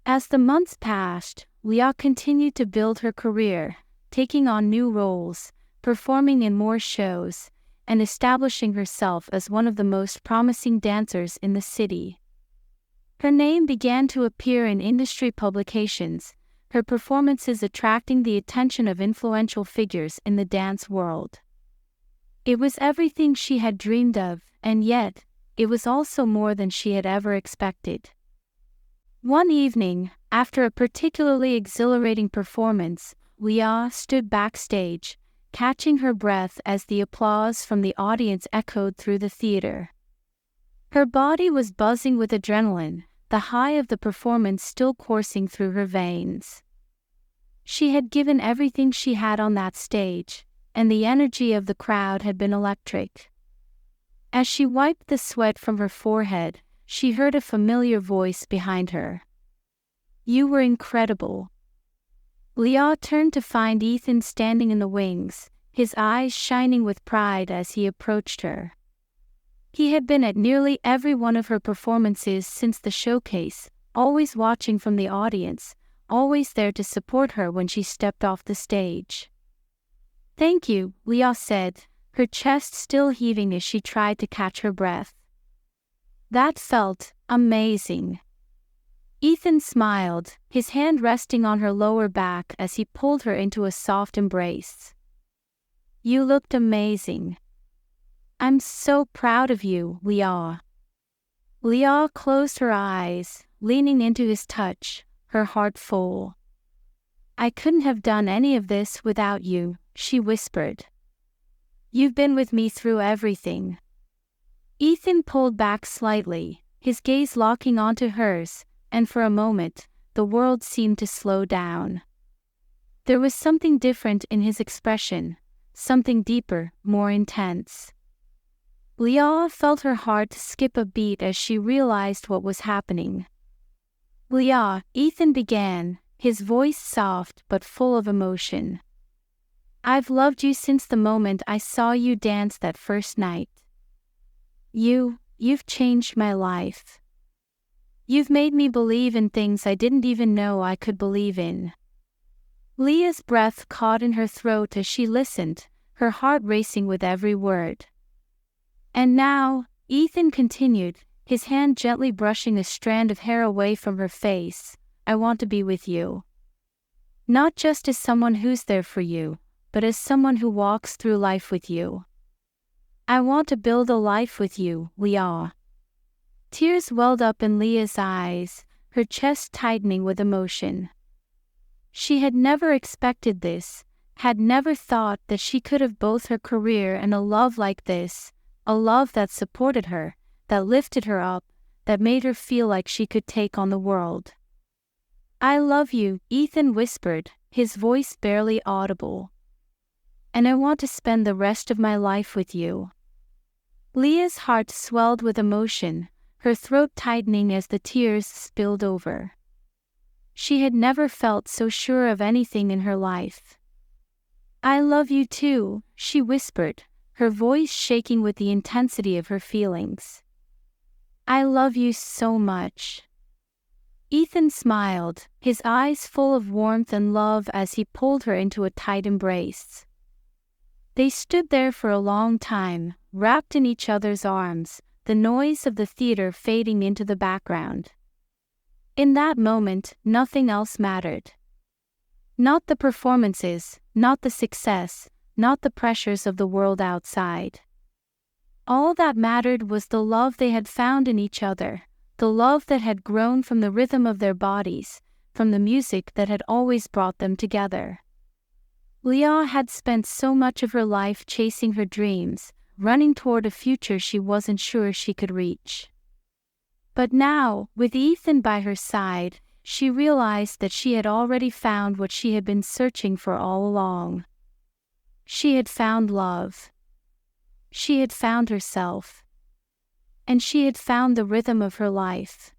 As the months passed, Leah continued to build her career, taking on new roles, performing in more shows, and establishing herself as one of the most promising dancers in the city. Her name began to appear in industry publications, her performances attracting the attention of influential figures in the dance world. It was everything she had dreamed of, and yet, it was also more than she had ever expected. One evening, after a particularly exhilarating performance, Leah stood backstage, catching her breath as the applause from the audience echoed through the theater. Her body was buzzing with adrenaline, the high of the performance still coursing through her veins. She had given everything she had on that stage, and the energy of the crowd had been electric. As she wiped the sweat from her forehead, she heard a familiar voice behind her. You were incredible. Leah turned to find Ethan standing in the wings, his eyes shining with pride as he approached her. He had been at nearly every one of her performances since the showcase, always watching from the audience, always there to support her when she stepped off the stage. Thank you, Leah said, her chest still heaving as she tried to catch her breath. That felt amazing. Ethan smiled, his hand resting on her lower back as he pulled her into a soft embrace. You looked amazing. I'm so proud of you, Leah. Leah closed her eyes, leaning into his touch, her heart full. I couldn't have done any of this without you, she whispered. You've been with me through everything. Ethan pulled back slightly, his gaze locking onto hers, and for a moment, the world seemed to slow down. There was something different in his expression, something deeper, more intense. Leah felt her heart skip a beat as she realized what was happening. Leah, Ethan began, his voice soft but full of emotion. I've loved you since the moment I saw you dance that first night. You've changed my life. You've made me believe in things I didn't even know I could believe in. Leah's breath caught in her throat as she listened, her heart racing with every word. And now, Ethan continued, his hand gently brushing a strand of hair away from her face, I want to be with you. Not just as someone who's there for you, but as someone who walks through life with you. I want to build a life with you, Leah. Tears welled up in Leah's eyes, her chest tightening with emotion. She had never expected this, had never thought that she could have both her career and a love like this, a love that supported her, that lifted her up, that made her feel like she could take on the world. I love you, Ethan whispered, his voice barely audible. And I want to spend the rest of my life with you. Leah's heart swelled with emotion, her throat tightening as the tears spilled over. She had never felt so sure of anything in her life. I love you too, she whispered, her voice shaking with the intensity of her feelings. I love you so much. Ethan smiled, his eyes full of warmth and love as he pulled her into a tight embrace. They stood there for a long time, wrapped in each other's arms, the noise of the theater fading into the background. In that moment, nothing else mattered. Not the performances, not the success, not the pressures of the world outside. All that mattered was the love they had found in each other, the love that had grown from the rhythm of their bodies, from the music that had always brought them together. Leah had spent so much of her life chasing her dreams, running toward a future she wasn't sure she could reach. But now, with Ethan by her side, she realized that she had already found what she had been searching for all along. She had found love. She had found herself. And she had found the rhythm of her life.